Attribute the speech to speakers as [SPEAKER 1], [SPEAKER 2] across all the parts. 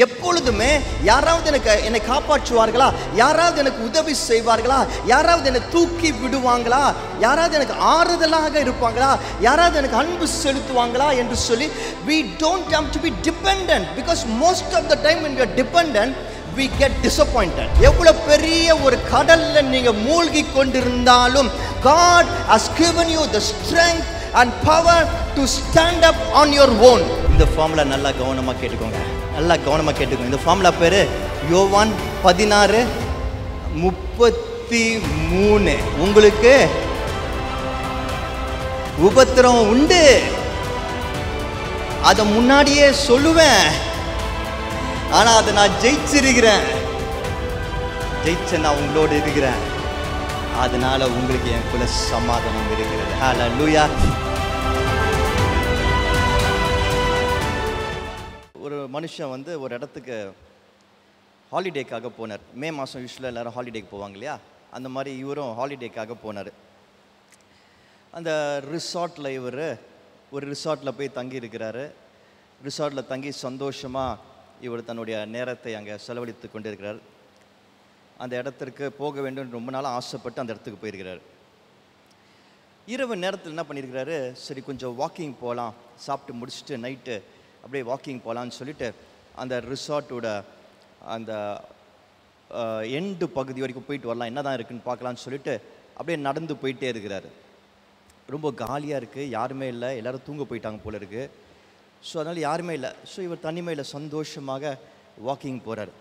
[SPEAKER 1] எப்பொழுதுமே யாராவது என்னை காப்பாற்றுவார்களா, யாராவது எனக்கு உதவி செய்வார்களா, யாராவது என்னை தூக்கி விடுவாங்களா, யாராவது எனக்கு ஆறுதலாக இருப்பாங்களா, யாராவது எனக்கு அன்பு செலுத்துவாங்களா என்று சொல்லி we don't have to be dependent, because most of the time when we are dependent we get disappointed. எவ்வளவு பெரிய ஒரு கடல்ல நீங்க மூழ்கி கொண்டிருந்தாலும் God has given you the strength and power to stand up on your own. இந்த formula நல்லா கவனமா கேட்டுக்கோங்க, நல்லா கவனமா கேட்டுக்கோங்க. இந்த ஃபார்முலா பேரு யோவான் 16:33. உங்களுக்கு உபத்திரம் உண்டு, அதை முன்னாடியே சொல்லுவேன், ஆனா அதை நான் ஜெயிச்சிருக்கிறேன், ஜெயிச்ச நான் உங்களோடு இருக்கிறேன், அதனால உங்களுக்கு எனக்குள்ள சமாதானம் இருக்கிறது. ஹல்லேலூயா. ஒரு மனுஷன் ஒரு இடத்துக்கு ஹாலிடேக்காக போனார். மே மாதம் யூஸ்வலாக எல்லாரும் ஹாலிடேக்கு போவாங்க இல்லையா, அந்த மாதிரி இவரும் ஹாலிடேக்காக போனார். அந்த ரிசார்ட்டில் இவர் ஒரு ரிசார்ட்டில் போய் தங்கி இருக்கிறாரு. ரிசார்ட்டில் தங்கி சந்தோஷமாக இவர் தன்னுடைய நேரத்தை அங்கே செலவழித்து கொண்டு இருக்கிறார். அந்த இடத்திற்கு போக வேண்டும் ரொம்ப நாளாக ஆசைப்பட்டு அந்த இடத்துக்கு போயிருக்கிறார். இரவு நேரத்தில் என்ன பண்ணியிருக்கிறாரு, சரி கொஞ்சம் வாக்கிங் போகலாம், சாப்பிட்டு முடிச்சுட்டு நைட்டு அப்படியே வாக்கிங் போகலான்னு சொல்லிட்டு அந்த ரிசார்ட்டோட அந்த எண்டு பகுதி வரைக்கும் போயிட்டு வரலாம், என்ன தான் இருக்குன்னு பார்க்கலான்னு சொல்லிட்டு அப்படியே நடந்து போயிட்டே இருக்கிறாரு. ரொம்ப காலியாக இருக்குது, யாருமே இல்லை, எல்லோரும் தூங்க போயிட்டாங்க போல இருக்குது. ஸோ அதனால் யாருமே இல்லை. ஸோ இவர் தனிமையில் சந்தோஷமாக வாக்கிங் போகிறார்.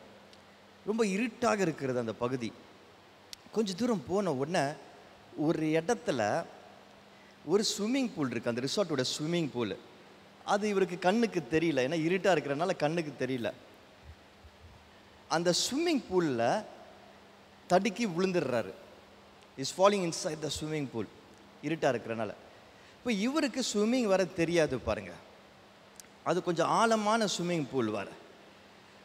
[SPEAKER 1] ரொம்ப இருட்டாக இருக்கிறது அந்த பகுதி. கொஞ்சம் தூரம் போன உடனே ஒரு இடத்துல ஒரு ஸ்விம்மிங் பூல் இருக்குது, அந்த ரிசார்ட்டோட ஸ்விம்மிங் பூல். அது இவருக்கு கண்ணுக்கு தெரியல, ஏன்னா இருட்டாக இருக்கிறதுனால கண்ணுக்கு தெரியல. அந்த ஸ்விம்மிங் பூலில் தடுக்கி விழுந்துடுறாரு. Is falling inside the swimming pool, இருட்டாக இருக்கிறனால. இப்போ இவருக்கு ஸ்விம்மிங் வர தெரியாது பாருங்க, அது கொஞ்சம் ஆழமான ஸ்விம்மிங் பூல் வர.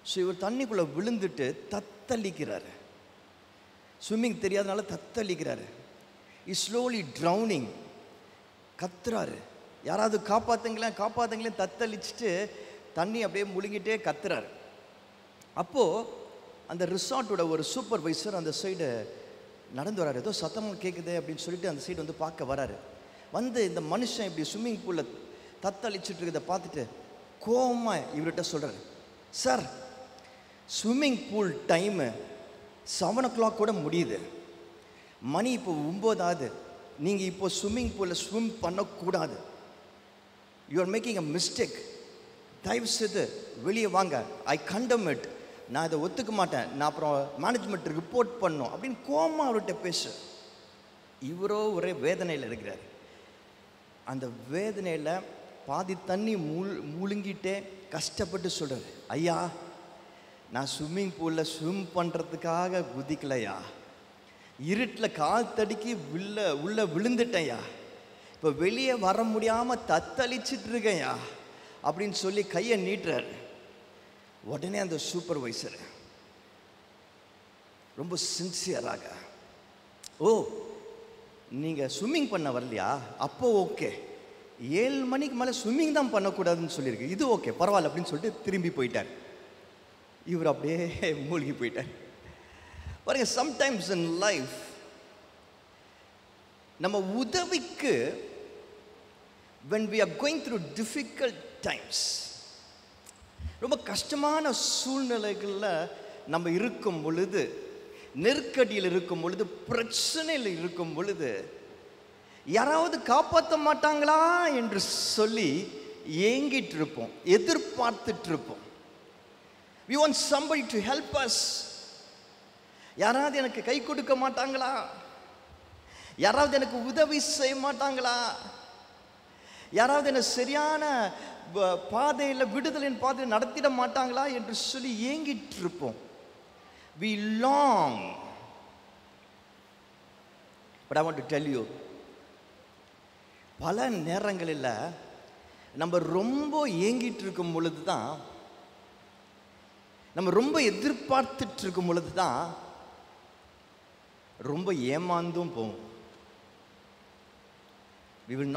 [SPEAKER 1] ஸோ இவர் தண்ணிக்குள்ளே விழுந்துட்டு தத்தளிக்கிறாரு. ஸ்விம்மிங் தெரியாதனால தத்தளிக்கிறாரு. இஸ் ஸ்லோலி ட்ரௌனிங், கத்துறாரு, யாராவது காப்பாற்றுங்களேன் காப்பாற்றுங்களேன், தத்தளிச்சுட்டு தண்ணி அப்படியே முழுங்கிட்டே கத்துறாரு. அப்போது அந்த ரிசார்ட்டோட ஒரு சூப்பர்வைசர் அந்த சைடு நடந்து வராரு. ஏதோ சத்தமாக கேட்குது அப்படின்னு சொல்லிட்டு அந்த சைடு பார்க்க வராரு. இந்த மனுஷன் இப்படி ஸ்விம்மிங் பூலில் தத்தளிச்சுட்டு இருக்கிறத பார்த்துட்டு கோவமாக இவர்கிட்ட சொல்கிறாரு, sir swimming pool time 7 o'clock கூட முடியுது, மணி இப்போ 9 ஆகுது, நீங்கள் இப்போ ஸ்விம்மிங் பூலில் ஸ்விம் பண்ணக்கூடாது, you are making a mistake, தயவு செய்து வெளியே வாங்க, ஐ கண்டம் இட், நான் இதை ஒத்துக்க மாட்டேன், நான் அப்புறம் மேனேஜ்மெண்ட் ரிப்போர்ட் பண்ணோம் அப்படின்னு கோவமாக அவர்கிட்ட பேசு. இவரோ ஒரே வேதனையில் இருக்கிறார். அந்த வேதனையில் பாதி தண்ணி முழுங்கிட்டே கஷ்டப்பட்டு சொல்கிறார், ஐயா நான் ஸ்விம்மிங் பூலில் ஸ்விம் பண்ணுறதுக்காக குதிக்கலையா, இருட்டில் கால் தடுக்கி உள்ள விழுந்துட்டேன்யா, இப்போ வெளியே வர முடியாமல் தத்தளிச்சிட்டு இருக்கேன்யா அப்படின்னு சொல்லி கையை நீட்டுறாரு. உடனே அந்த சூப்பர்வைசர் ரொம்ப சின்சியராக, ஓ நீங்கள் ஸ்விம்மிங் பண்ண வரலையா, அப்போ ஓகே, 7 மணிக்கு மேலே ஸ்விம்மிங் தான் பண்ணக்கூடாதுன்னு சொல்லியிருக்கு, இது ஓகே பரவாயில்ல அப்படின்னு சொல்லிட்டு திரும்பி போயிட்டார். இவர் அப்படியே மூழ்கி போயிட்டார். பாருங்க, சம்டைம்ஸ் இன் லைஃப் நம்ம உதவிக்கு when we are going through difficult times, ரொம்ப கஷ்டமான சூழ்நிலைகளில் நம்ம இருக்கும் பொழுது, நெருக்கடியில் இருக்கும் பொழுது, பிரச்சனையில் இருக்கும் பொழுது, யாராவது காப்பாற்ற மாட்டாங்களா என்று சொல்லி ஏங்கிட்டு இருப்போம், எதிர்பார்த்துட்டு இருப்போம். We want somebody to help us. யாராவது எனக்கு கை கொடுக்க மாட்டாங்களா, யாராவது எனக்கு உதவி செய்ய மாட்டாங்களா, யாராவது என்ன சரியான பாதையில் விடுதலின் பாதையில் நடத்திட மாட்டாங்களா என்று சொல்லி ஏங்கிட்டு இருப்போம். We long. But I want to tell you, பல நேரங்களில் நம்ம ரொம்ப ஏங்கிட்டு இருக்கும் பொழுது தான், நம்ம ரொம்ப எதிர்பார்த்துட்டு இருக்கும் பொழுது தான் ரொம்ப ஏமாந்தும் போவோம். we will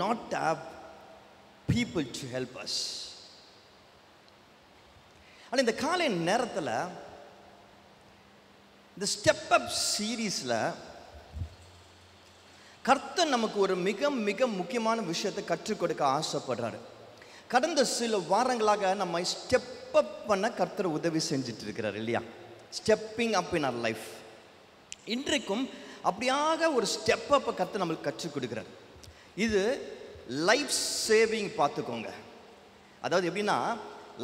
[SPEAKER 1] not have people to help us. ஆனால் இந்த காலை நேரத்தில் இந்த ஸ்டெப் அப் சீரீஸில் கர்த்தர் நமக்கு ஒரு மிக மிக முக்கியமான விஷயத்தை கற்றுக் கொடுக்க ஆசைப்படுறாரு. கடந்த சில வாரங்களாக நம்ம ஸ்டெப் அப் பண்ண கர்த்தர் உதவி செஞ்சுட்டு இருக்கிறார் இல்லையா? Stepping up in our life. இன்றைக்கும் அப்படியாக ஒரு ஸ்டெப் அப்பை கர்த்தர் நம்மளுக்கு கற்றுக் கொடுக்குறார். இது லைஃப் சேவிங். பார்த்துக்கோங்க, அதாவது எப்படின்னா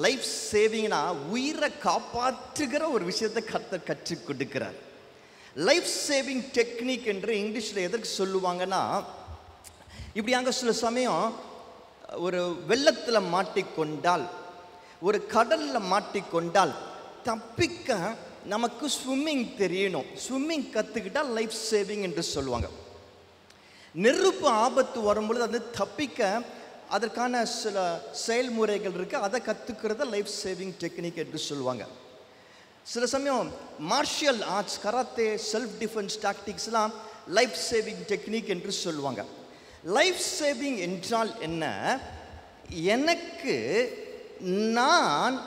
[SPEAKER 1] லைஃப் சேவிங்னா உயிரை காப்பாற்றுகிற ஒரு விஷயத்தை கர்த்தர் கற்றுக் கொடுக்கிறார். லைஃப் சேவிங் டெக்னிக் என்று இங்கிலீஷில் எதற்கு சொல்லுவாங்கன்னா, இப்படியாங்க சில சமயம் ஒரு வெள்ளத்தில் மாட்டிக்கொண்டால், ஒரு கடலில் மாட்டிக்கொண்டால் தப்பிக்க நமக்கு ஸ்விம்மிங் தெரியணும். ஸ்விம்மிங் கற்றுக்கிட்டால் லைஃப் சேவிங் என்று சொல்லுவாங்க. நெருப்பு ஆபத்து வரும்பொழுது அது தப்பிக்க அதற்கான சில செயல்முறைகள் இருக்குது, அதை கற்றுக்கிறத லைஃப் சேவிங் டெக்னிக் என்று சொல்லுவாங்க. சில சமயம் martial arts, karate, self defense டாக்டிக்ஸ்லாம் லைஃப் சேவிங் டெக்னிக் என்று சொல்லுவாங்க. லைஃப் சேவிங் என்றால் என்ன? எனக்கு நான்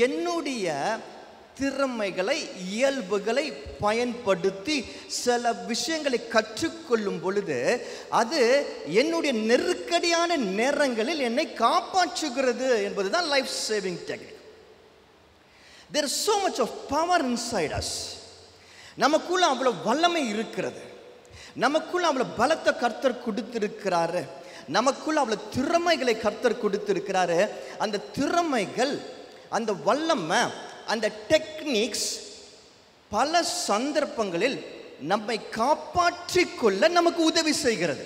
[SPEAKER 1] என்னுடைய திறமைகளை, இயல்புகளை பயன்படுத்தி சில விஷயங்களை கற்றுக்கொள்ளும் பொழுது அது என்னுடைய நெருக்கடியான நேரங்களில் என்னை காப்பாற்றுகிறது என்பதுதான் life saving technique. There is so much of power inside us. நமக்குள்ள அவ்வளோ வல்லமை இருக்கிறது, நமக்குள்ள அவ்வளோ பலத்தை கர்த்தர் கொடுத்திருக்கிறாரு, நமக்குள்ள அவ்வளோ திறமைகளை கர்த்தர் கொடுத்திருக்கிறாரு. அந்த திறமைகள், அந்த வல்லமை, அந்த டெக்னிக்ஸ் பல சந்தர்ப்பங்களில் நம்மை காப்பாற்றிக் கொள்ள நமக்கு உதவி செய்கிறது.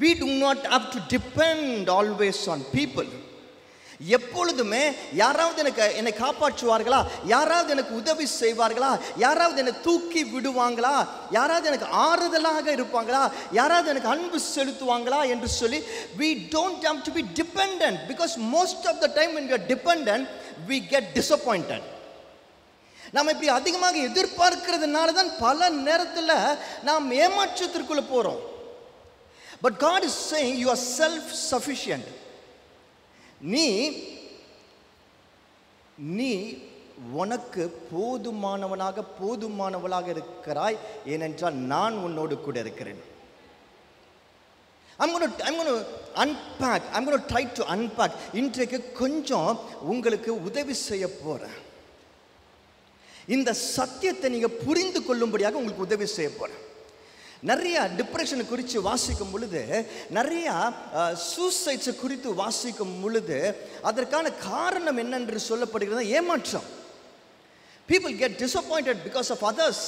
[SPEAKER 1] We do not have to depend always on people. எப்பொழுதுமே யாராவது என்னை காப்பாற்றுவார்களா, யாராவது எனக்கு உதவி செய்வார்களா, யாராவது என்னை தூக்கி விடுவாங்களா, யாராவது எனக்கு ஆறுதலாக இருப்பாங்களா, யாராவது எனக்கு அன்பு செலுத்துவாங்களா என்று சொல்லி we don't have to be dependent, because most of the time when we are dependent we get disappointed. நாம் இப்படி அதிகமாக எதிர்பார்க்கிறதுனால தான் பல நேரத்தில் நாம் ஏமாற்றத்திற்குள்ள போகிறோம். But God is saying you are self-sufficient. நீ உனக்கு போதுமானவளாக இருக்கிறாய், ஏனென்றால் நான் உன்னோடு கூட இருக்கிறேன். I'm going to unpack. I'm going to try to unpack. இன்றைக்கு கொஞ்சம் உங்களுக்கு உதவி செய்ய போறேன். இந்த சத்தியத்தை நீங்க புரிந்து கொள்ளும்படியாக உங்களுக்கு உதவி செய்ய போறேன். நிறைய டிப்ரெஷனை குறித்து வாசிக்கும் பொழுது, நிறைய சூசைட்ஸை குறித்து வாசிக்கும் பொழுது அதற்கான காரணம் என்னென்று சொல்லப்படுகிறது? ஏமாற்றம். People get disappointed because of others.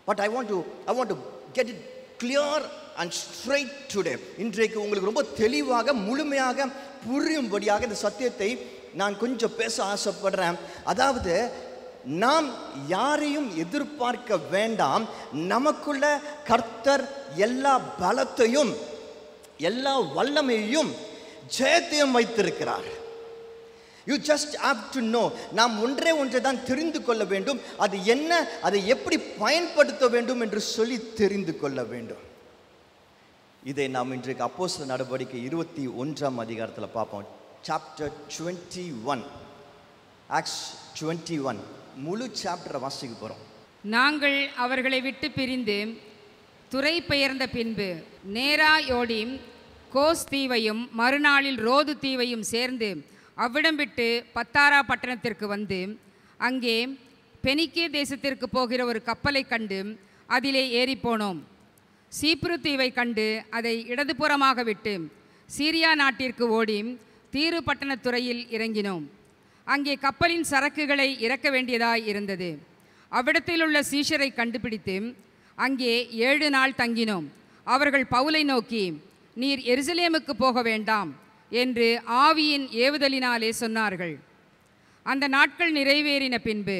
[SPEAKER 1] But I want to get it clear and straight today. இன்றைக்கு உங்களுக்கு ரொம்ப தெளிவாக முழுமையாக புரியும்படியாக இந்த சத்தியத்தை நான் கொஞ்சம் பேச ஆசைப்படுறேன். அதாவது நாம் யாரையும் எதிர்பார்க்க வேண்டாம். நமக்குள்ள கர்த்தர் எல்லா பலத்தையும், எல்லா வல்லமையையும், ஜெயத்தையும் வைத்திருக்கிறார். You just have to know. நாம் ஒன்றை தான் தெரிந்து கொள்ள வேண்டும். அது என்ன, அதை எப்படி பயன்படுத்த வேண்டும் என்று சொல்லி தெரிந்து கொள்ள வேண்டும். இதை நாம் இன்றைக்கு அப்போஸ்தலர் நடவடிக்கை 21ஆம் அதிகாரத்தில் பார்ப்போம். Chapter 21, Acts 21, முழு சாப்டரை வாசிக்க போகிறோம்.
[SPEAKER 2] நாங்கள் அவர்களை விட்டு பிரிந்து துறை பெயர்ந்த பின்பு நேராயோடிம் கோஸ் தீவையும் மறுநாளில் ரோது தீவையும் சேர்ந்து அவ்விடம் விட்டு பத்தாரா பட்டணத்திற்கு வந்து அங்கே பெனிக்கே தேசத்திற்கு போகிற ஒரு கப்பலை கண்டு அதிலே ஏறிப்போனோம். சீப்ரு தீவை கண்டு அதை இடதுபுறமாக விட்டு சீரியா நாட்டிற்கு ஓடி தீரு பட்டணத்துறையில் இறங்கினோம். அங்கே கப்பலின் சரக்குகளை இறக்க வேண்டியதாய் இருந்தது. அவ்விடத்தில் உள்ள சீஷரை கண்டுபிடித்து அங்கே 7 நாள் தங்கினோம். அவர்கள் பவுலை நோக்கி, நீர் எருசலேமுக்கு போக வேண்டாம் என்று ஆவியின் ஏவுதலினாலே சொன்னார்கள். அந்த நாட்கள் நிறைவேறின பின்பு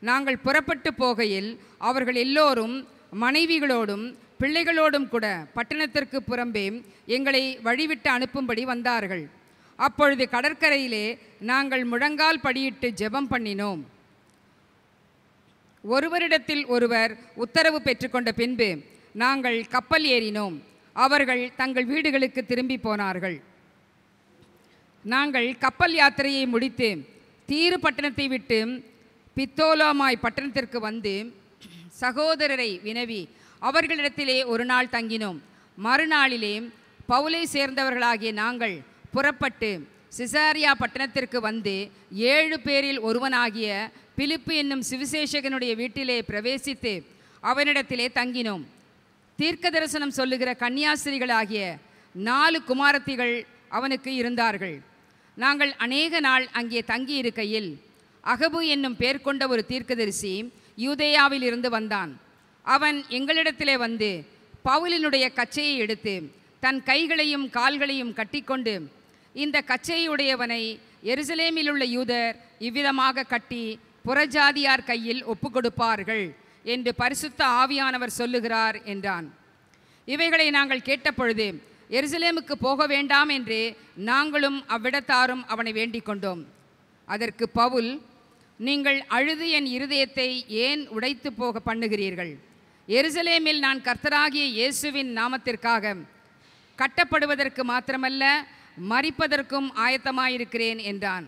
[SPEAKER 2] நாங்கள் புறப்பட்டு போகையில் அவர்கள் எல்லோரும் மனைவிகளோடும் பிள்ளைகளோடும் கூட பட்டணத்திற்கு புறம்பே எங்களை வழிவிட்டு அனுப்பும்படி வந்தார்கள். அப்பொழுது கடற்கரையிலே நாங்கள் முழங்கால் படியிட்டு ஜெபம் பண்ணினோம். ஒருவரிடத்தில் ஒருவர் உத்தரவு பெற்றுக்கொண்ட பின்பு நாங்கள் கப்பல் ஏறினோம். அவர்கள் தங்கள் வீடுகளுக்கு திரும்பி போனார்கள். நாங்கள் கப்பல் யாத்திரையை முடித்து தீரு பட்டணத்தை விட்டு பித்தோலோமாய் பட்டணத்திற்கு வந்து சகோதரரை வினவி அவர்களிடத்திலே ஒரு நாள் தங்கினோம். மறுநாளிலே பவுலை சேர்ந்தவர்களாகிய நாங்கள் புறப்பட்டு சிசாரியா பட்டணத்திற்கு வந்து 7 பேரில் ஒருவனாகிய பிலிப்பு என்னும் சுவிசேஷகனுடைய வீட்டிலே பிரவேசித்து அவனிடத்திலே தங்கினோம். தீர்க்க தரிசனம் சொல்லுகிற கன்னியாஸ்திரிகளாகிய 4 குமாரத்திகள் அவனுக்கு இருந்தார்கள். நாங்கள் அநேக நாள் அங்கே தங்கி இருக்கையில் அகபு என்னும் பேர் கொண்ட ஒரு தீர்க்கதரிசி யூதேயாவில் இருந்து வந்தான். அவன் எங்களிடத்திலே வந்து பவுலினுடைய கச்சையை எடுத்து தன் கைகளையும் கால்களையும் கட்டிக்கொண்டு, இந்த கச்சையுடையவனை எருசலேமில் உள்ள யூதர் இவ்விதமாக கட்டி புறஜாதியார் கையில் ஒப்பு கொடுப்பார்கள் என்று பரிசுத்த ஆவியானவர் சொல்லுகிறார் என்றான். இவைகளை நாங்கள் கேட்டபொழுது எருசலேமுக்கு போக வேண்டாம் என்று நாங்களும் அவ்விடத்தாரும் அவனை வேண்டிக் கொண்டோம். அதற்கு பவுல், நீங்கள் அழுது என் இருதயத்தை ஏன் உடைத்து போக பண்ணுகிறீர்கள்? எருசலேமில் நான் கர்த்தராகிய இயேசுவின் நாமத்திற்காக கட்டப்படுவதற்கு மாத்திரமல்ல, மரிப்பதற்கும் ஆயத்தமாயிருக்கிறேன் என்றான்.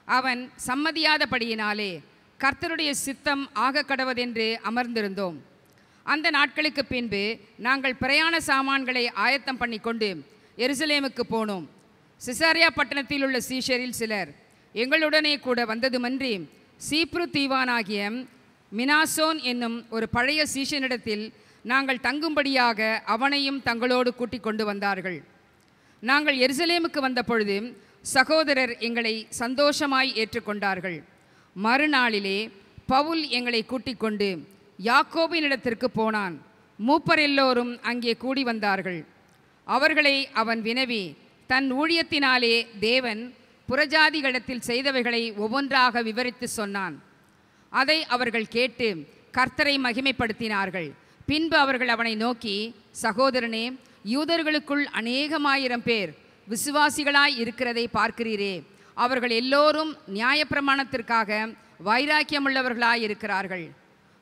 [SPEAKER 2] அவன் சம்மதியாதபடியினாலே கர்த்தருடைய சித்தம் ஆக கடவதென்று அமர்ந்திருந்தோம். அந்த நாட்களுக்கு பின்பு நாங்கள் பிரயாண சாமான்களை ஆயத்தம் பண்ணி கொண்டு எருசலேமுக்கு போனோம். சிசாரியா பட்டணத்தில் உள்ள சீஷரில் சிலர் எங்களுடனே கூட வந்ததுமன்றி சீப்ரு தீவானாகிய மினாசோன் என்னும் ஒரு பழைய சீஷனிடத்தில் நாங்கள் தங்கும்படியாக அவனையும் தங்களோடு கூட்டிக் கொண்டு வந்தார்கள். நாங்கள் எருசலேமுக்கு வந்த பொழுது சகோதரர் எங்களை சந்தோஷமாய் ஏற்றுக்கொண்டார்கள். மறுநாளிலே பவுல் எங்களை கூட்டிக் கொண்டு யாக்கோபினிடத்திற்கு போனான். மூப்பர் எல்லோரும் அங்கே கூடி வந்தார்கள். அவர்களை அவன் வினவி தன் ஊழியத்தினாலே தேவன் புறஜாதிகளிடத்தில் செய்தவைகளை ஒவ்வொன்றாக விவரித்து சொன்னான். அதை அவர்கள் கேட்டு கர்த்தரை மகிமைப்படுத்தினார்கள். பின்பு அவர்கள் அவனை நோக்கி, சகோதரனே, யூதர்களுக்குள் அநேகமாயிரம் பேர் விசுவாசிகளாய் இருக்கிறதை பார்க்கிறீரே. அவர்கள் எல்லோரும் நியாயப்பிரமாணத்திற்காக வைராக்கியமுள்ளவர்களாய் இருக்கிறார்கள்.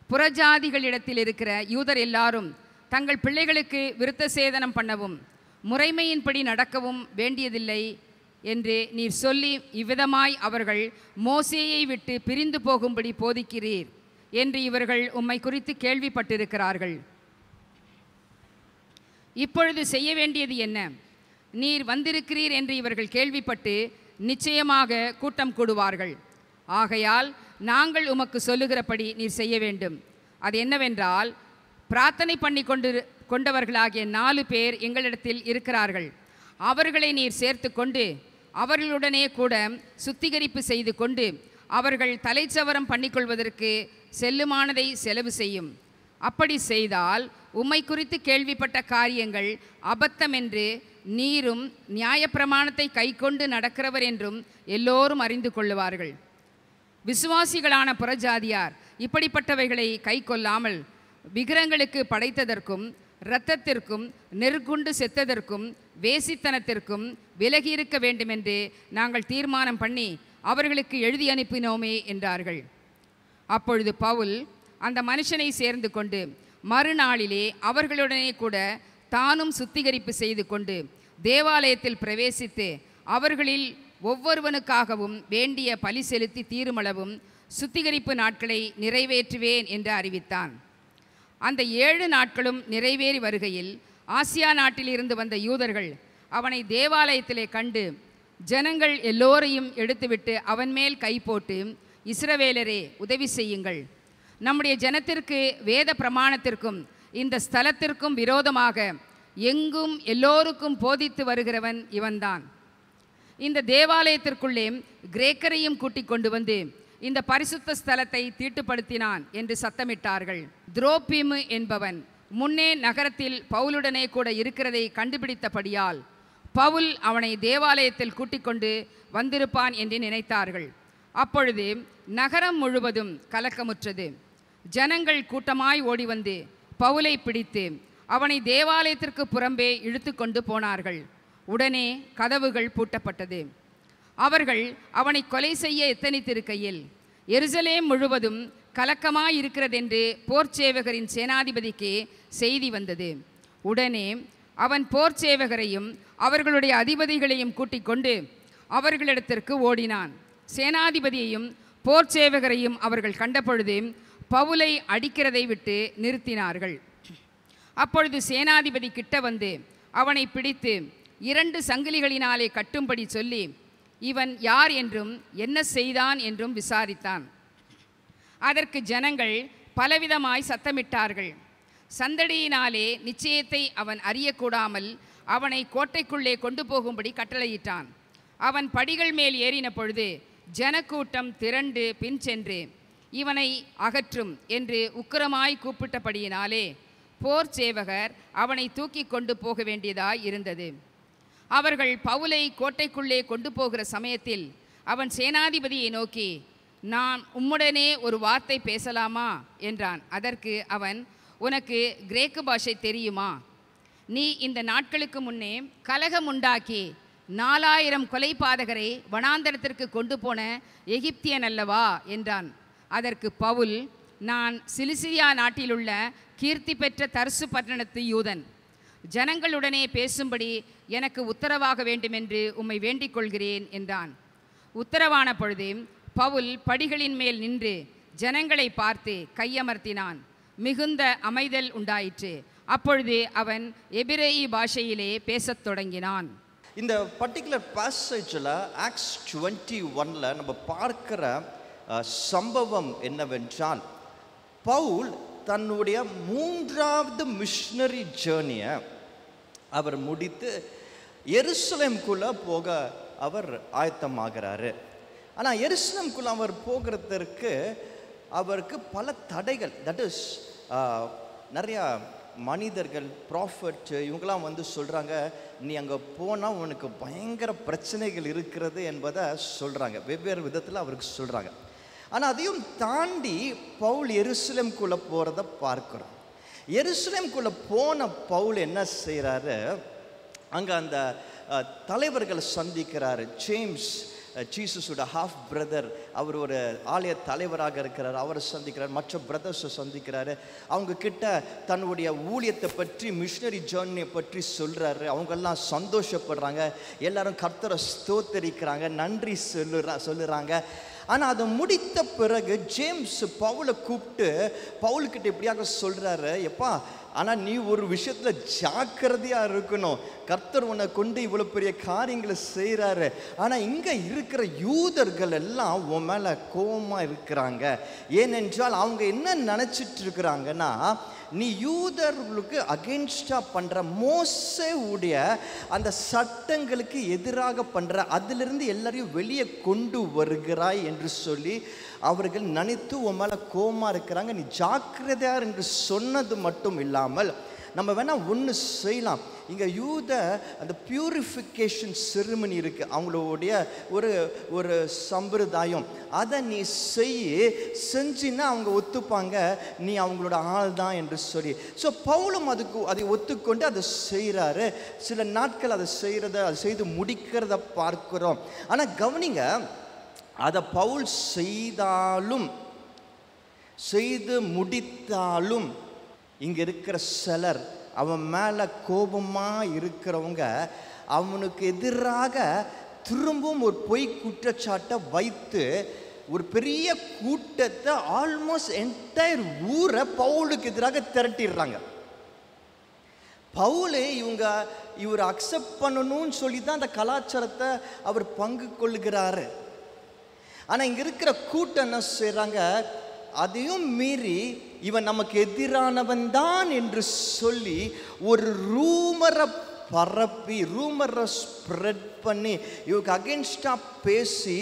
[SPEAKER 2] புறஜாதிகளிடத்தில் இருக்கிற யூதர் எல்லாரும் தங்கள் பிள்ளைகளுக்கு விருத்த சேதனம் பண்ணவும் முறைமையின்படி நடக்கவும் வேண்டியதில்லை என்று நீர் சொல்லி இவ்விதமாய் அவர்கள் மோசேயை விட்டு பிரிந்து போகும்படி போதிக்கிறீர் என்று இவர்கள் உம்மை குறித்து கேள்விப்பட்டிருக்கிறார்கள். இப்பொழுது செய்ய வேண்டியது என்ன? நீர் வந்திருக்கிறீர் என்று இவர்கள் கேள்விப்பட்டு நிச்சயமாக கூட்டம் கூடுவார்கள். ஆகையால் நாங்கள் உமக்கு சொல்லுகிறபடி நீர் செய்ய வேண்டும். அது என்னவென்றால், பிரார்த்தனை பண்ணி கொண்டவர்களாகிய 4 பேர் எங்களிடத்தில் இருக்கிறார்கள். அவர்களை நீர் சேர்த்து கொண்டு அவர்களுடனே கூட சுத்திகரிப்பு செய்து கொண்டு அவர்கள் தலைச்சவரம் பண்ணிக்கொள்வதற்கு செல்லுமானதை செலவு செய்யும். அப்படி செய்தால் உம்மை குறித்து கேள்விப்பட்ட காரியங்கள் அபத்தம் என்று நீரும் நியாயப்பிரமாணத்தை கைக்கொண்டு நடக்கிறவர் என்றும் எல்லோரும் அறிந்து கொள்ளுவார்கள். விசுவாசிகளான புறஜாதியார் இப்படிப்பட்டவைகளை கை கொள்ளாமல் விக்கிரங்களுக்கு படைத்ததற்கும் இரத்தத்திற்கும் நெருக்குண்டு செத்ததற்கும் வேசித்தனத்திற்கும் விலகியிருக்க வேண்டுமென்று நாங்கள் தீர்மானம் பண்ணி அவர்களுக்கு எழுதி அனுப்பினோமே என்றார்கள். அப்பொழுது பவுல் அந்த மனுஷனை சேர்ந்து கொண்டு மறுநாளிலே அவர்களுடனே கூட தானும் சுத்திகரிப்பு செய்து கொண்டு தேவாலயத்தில் பிரவேசித்து அவர்களில் ஒவ்வொருவனுக்காகவும் வேண்டிய பலி செலுத்தி தீருமளவும் சுத்திகரிப்பு நாட்களை நிறைவேற்றுவேன் என்று அறிவித்தான். அந்த 7 நாட்களும் நிறைவேறி வருகையில் ஆசியா நாட்டில் இருந்து வந்த யூதர்கள் அவனை தேவாலயத்திலே கண்டு ஜனங்கள் எல்லோரையும் எடுத்துவிட்டு அவன் மேல் கை போட்டு, இஸ்ரவேலரே, உதவி செய்யுங்கள், நம்முடைய ஜனத்திற்கு வேத பிரமாணத்திற்கும் இந்த ஸ்தலத்திற்கும் விரோதமாக எங்கும் எல்லோருக்கும் போதித்து வருகிறவன் இவன்தான். இந்த தேவாலயத்திற்குள்ளே கிரேக்கரையும் கூட்டிக் கொண்டு வந்து இந்த பரிசுத்த ஸ்தலத்தை தீட்டுப்படுத்தினான் என்று சத்தமிட்டார்கள். துரோபிமு என்பவன் முன்னே நகரத்தில் பவுலுடனே கூட இருக்கிறதை கண்டுபிடித்தபடியால் பவுல் அவனை தேவாலயத்தில் கூட்டிக் கொண்டு வந்திருப்பான் என்று நினைத்தார்கள். அப்பொழுது நகரம் முழுவதும் கலக்கமுற்றது. ஜனங்கள் கூட்டமாய் ஓடி வந்து பவுலை பிடித்து அவனை தேவாலயத்திற்கு புறம்பே இழுத்து கொண்டு போனார்கள். உடனே கதவுகள் பூட்டப்பட்டது. அவர்கள் அவனை கொலை செய்ய எத்தனித்திருக்கையில் எருசலேம் முழுவதும் கலக்கமாயிருக்கிறதென்று போர்ச்சேவகரின் சேனாதிபதிக்கு செய்தி வந்தது. உடனே அவன் போர்ச்சேவகரையும் அவர்களுடைய அதிபதிகளையும் கூட்டிக் கொண்டு அவர்களிடத்திற்கு ஓடினான். சேனாதிபதியையும் போர் சேவகரையும் அவர்கள் கண்டபொழுது பவுலை அடிக்கிறதை விட்டு நிறுத்தினார்கள். அப்பொழுது சேனாதிபதி கிட்ட வந்து அவனை பிடித்து 2 சங்கிலிகளினாலே கட்டும்படி சொல்லி, இவன் யார் என்றும் என்ன செய்தான் என்றும் விசாரித்தான். அதற்கு ஜனங்கள் பலவிதமாய் சத்தமிட்டார்கள். சந்தடியினாலே நிச்சயத்தை அவன் அறியக்கூடாமல் அவனை கோட்டைக்குள்ளே கொண்டு போகும்படி கட்டளையிட்டான். அவன் படிகள் மேல் ஏறின பொழுது ஜனக்கூட்டம் திரண்டு பின் சென்று இவனை அகற்றும் என்று உக்கிரமாய் கூப்பிட்டபடியினாலே போர் சேவகர் அவனை தூக்கி கொண்டு போக வேண்டியதாய் இருந்தது. அவர்கள் பவுலை கோட்டைக்குள்ளே கொண்டு போகிற சமயத்தில் அவன் சேனாதிபதியை நோக்கி, நான் உம்முடனே ஒரு வார்த்தை பேசலாமா என்றான். அதற்கு அவன், உனக்கு கிரேக்கு பாஷை தெரியுமா? நீ இந்த நாட்களுக்கு முன்னே கலகம் உண்டாக்கி 4000 கொலைபாதகரை வனாந்தரத்திற்கு கொண்டு போன எகிப்தியன் அல்லவா என்றான். அதற்கு பவுல், நான் சிலிசியா நாட்டிலுள்ள கீர்த்தி பெற்ற தர்சு பட்டணத்து யூதன். ஜனங்களுடனே பேசும்படி எனக்கு உத்தரவாக வேண்டுமென்று உம்மை வேண்டிக் கொள்கிறேன் என்றான். உத்தரவான பொழுது பவுல் படிகளின் மேல் நின்று ஜனங்களை பார்த்து கையமர்த்தினான். மிகுந்த அமைதல் உண்டாயிற்று. அப்பொழுது அவன் எபிரேயி பாஷையிலே பேசத் தொடங்கினான்.
[SPEAKER 1] இந்த பர்டிகுலர் பேசேஜில் ஆக்ட்ஸ் 21 நம்ம பார்க்கிற சம்பவம் என்னவென்றால், பவுல் தன்னுடைய 3வது மிஷனரி ஜேர்னியை அவர் முடித்து எருசலேமுக்குள்ளே போக அவர் ஆயத்தமாகிறாரு. ஆனால் எருசலேமுக்குள்ளே அவர் போகிறதற்கு அவருக்கு பல தடைகள், தட் இஸ் நிறையா மனிதர்கள், ப்ராஃபட், இவங்களாம் வந்து சொல்கிறாங்க, நீ அங்கே போனால் உனக்கு பயங்கர பிரச்சனைகள் இருக்கிறது என்பதை சொல்கிறாங்க. வெவ்வேறு விதத்தில் அவருக்கு சொல்கிறாங்க. ஆனால் அதையும் தாண்டி பவுல் எருசலேமுக்குள்ளே போகிறத பார்க்குறோம். எருசலேமுக்குள்ளே போன பவுல் என்ன செய்கிறாரு, அங்கே அந்த தலைவர்களை சந்திக்கிறாரு. ஜேம்ஸ், ஜீசஸோட ஹாஃப் பிரதர், அவர் ஒரு ஆலய தலைவராக இருக்கிறார், அவரை சந்திக்கிறார். மற்ற பிரதர்ஸை சந்திக்கிறாரு. அவங்க கிட்ட தன்னுடைய ஊழியத்தை பற்றி, மிஷனரி ஜேர்னியை பற்றி சொல்கிறாரு. அவங்கெல்லாம் சந்தோஷப்படுறாங்க. எல்லாரும் கர்த்தரை ஸ்தோத்தரிக்கிறாங்க, நன்றி சொல்லுறாங்க. ஆனால் அதை முடித்த பிறகு ஜேம்ஸ் பவுலை கூப்பிட்டு பவுல்கிட்ட இப்படியாக சொல்கிறாரு, எப்பா, ஆனால் நீ ஒரு விஷயத்தில் ஜாக்கிரதையாக இருக்கணும். கர்த்தர் உன்னை கொண்டு இவ்வளோ பெரிய காரியங்களை செய்கிறாரு. ஆனால் இங்கே இருக்கிற யூதர்கள் எல்லாம் உன் மேலே கோபமாக இருக்கிறாங்க. ஏனென்றால் அவங்க என்ன நினச்சிட்டு இருக்கிறாங்கன்னா, நீ யூதர்களுக்கு அகென்ஸ்டாக பண்ணுற மோசே உடைய அந்த சட்டங்களுக்கு எதிராக பண்ணுற, அதிலிருந்து எல்லாரையும் வெளியே கொண்டு வருகிறாய் என்று சொல்லி அவர்கள் நினைத்து உன் மேலே கோபமாக இருக்கிறாங்க. நீ ஜாக்கிரதையார் என்று சொன்னது மட்டும் இல்லாமல், நம்ம வேணால் ஒன்று செய்யலாம். இங்கே யூத அந்த பியூரிஃபிகேஷன் செரிமனி இருக்குது, அவங்களுடைய ஒரு சம்பிரதாயம். அதை நீ செஞ்சின்னா அவங்க ஒத்துப்பாங்க, நீ அவங்களோட ஆள் தான் என்று சொல்லி. ஸோ பவுலும் அதை ஒத்துக்கொண்டு அதை செய்கிறாரு. சில நாட்கள் அதை செய்து முடிக்கிறத பார்க்குறோம். ஆனால் கவனிங்க, அதை பவுல் செய்து முடித்தாலும் இங்கே இருக்கிற சிலர், அவன் மேலே கோபமாக இருக்கிறவங்க, அவனுக்கு எதிராக திரும்பவும் ஒரு பொய் குற்றச்சாட்டை வைத்து ஒரு பெரிய கூட்டத்தை, ஆல்மோஸ்ட் என்டையர் ஊரை பவுலுக்கு எதிராக திரட்டிடுறாங்க. பவுலே இவர் அக்செப்ட் பண்ணணும்னு சொல்லி தான் அந்த கலாச்சாரத்தை அவர் பங்கு கொள்கிறாரு. ஆனால் இங்கே இருக்கிற கூட்டம் என்ன செய்கிறாங்க, அதையும் மீறி இவன் நமக்கு எதிரானவன் தான் என்று சொல்லி ஒரு ரூமரை பரப்பி, ரூமரை ஸ்ப்ரெட் பண்ணி, இவங்க அகென்ஸ்டாக பேசி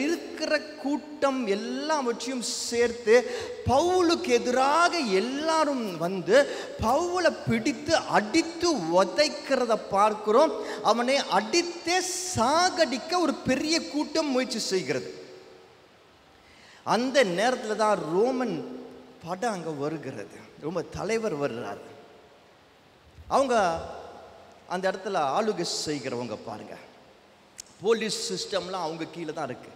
[SPEAKER 1] இருக்கிற கூட்டம் எல்லாவற்றையும் சேர்த்து பவுலுக்கு எதிராக எல்லாரும் வந்து பவுலை பிடித்து அடித்து உதைக்கிறத பார்க்கிறோம். அவனை அடித்தே சாகடிக்க ஒரு பெரிய கூட்டம் முயற்சி செய்கிறது. அந்த நேரத்தில் தான் ரோமன் படம் அங்கே வருகிறது. ரொம்ப தலைவர் வர்றாரு. அவங்க அந்த இடத்துல ஆளுகை செய்கிறவங்க பாருங்க, போலீஸ் சிஸ்டம்லாம் அவங்க கீழே தான் இருக்கு,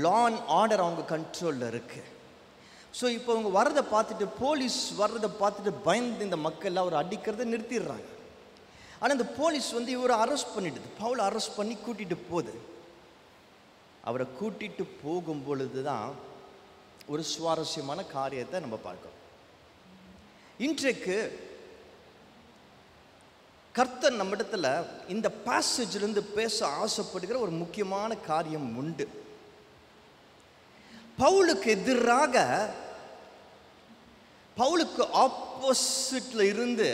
[SPEAKER 1] லா அண்ட் ஆர்டர் அவங்க கண்ட்ரோலில் இருக்கு. ஸோ இப்போ அவங்க வர்றதை பார்த்துட்டு, போலீஸ் வர்றதை பார்த்துட்டு பயந்து இந்த மக்கள் அவர் அடிக்கிறத நிறுத்திடுறாங்க. ஆனால் இந்த போலீஸ் வந்து இவரை அரெஸ்ட் பண்ணிடுது, பவுலை அரெஸ்ட் பண்ணி கூட்டிகிட்டு போகுது. அவரை கூட்டிட்டு போகும் பொழுது தான் ஒரு சுவாரஸ்யமான காரியத்தை நம்ம பார்க்கிறோம். இன்றைக்கு கர்த்தர் நம்மிடத்துல இந்த பேசேஜிலிருந்து பேச ஆசைப்படுகிற ஒரு முக்கியமான காரியம் உண்டு. பவுலுக்கு எதிராக, பவுலுக்கு ஆப்போசிட்ல இருந்து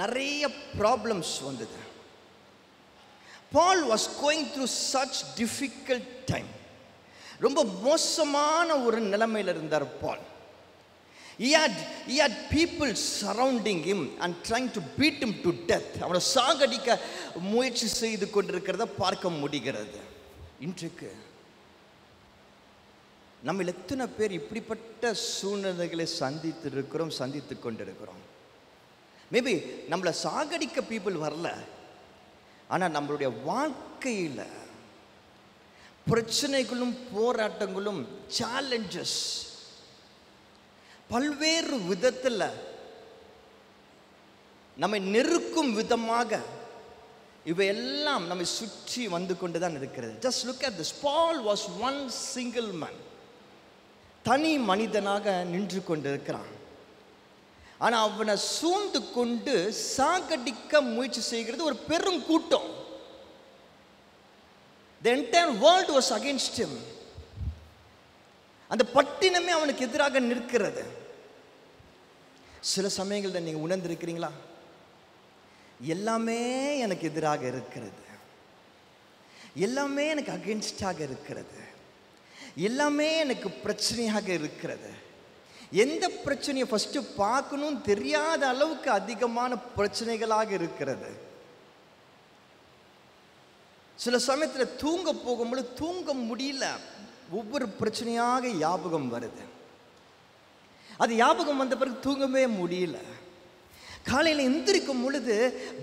[SPEAKER 1] நிறைய ப்ராப்ளம்ஸ் வந்தது. Paul was going through such difficult time. ரொம்ப மோசமான ஒரு நிலைமையில் இருந்தார் Paul. He had people surrounding him and trying to beat him to death. அவனை சாகடிக்க முயற்சி செய்து கொண்டிருக்கிறத பார்க்க முடிகிறது. இன்றைக்கு நம்ம எத்தனை பேர் இப்படிப்பட்ட சூழ்நிலைகளை சந்தித்து கொண்டிருக்கிறோம். மேபி நம்மளை சாகடிக்க பீப்புள் வரல, ஆனால் நம்மளுடைய வாழ்க்கையில் பிரச்சனைகளும் போராட்டங்களும் சேலஞ்சஸ் பல்வேறு விதத்தில் நம்மை நெருக்கும் விதமாக இவையெல்லாம் நம்மை சுற்றி வந்து கொண்டு தான் இருக்கிறது. Just look at this. Paul was one single man. தனி மனிதனாக நின்று கொண்டிருக்கிறான். ஆனால் அவனை சூழ்ந்து கொண்டு சாகடிக்க முயற்சி செய்கிறது ஒரு பெரும் கூட்டம். The entire world was against him. அந்த பட்டினமே அவனுக்கு எதிராக நிற்கிறது. சில சமயங்களில் நீங்கள் உணர்ந்திருக்கிறீங்களா? எல்லாமே எனக்கு எதிராக இருக்கிறது, எல்லாமே எனக்கு அகென்ஸ்டாக இருக்கிறது, எல்லாமே எனக்கு பிரச்சனையாக இருக்கிறது. எந்த பிரச்சனையை ஃபஸ்ட்டு பார்க்கணும் தெரியாத அளவுக்கு அதிகமான பிரச்சனைகளாக இருக்கிறது. சில சமயத்தில் தூங்க போகும்போது தூங்க முடியல, ஒவ்வொரு பிரச்சனையாக ஞாபகம் வருது. அது ஞாபகம் வந்த பிறகு தூங்கவே முடியல. காலையில் எந்திரிக்கும் பொழுது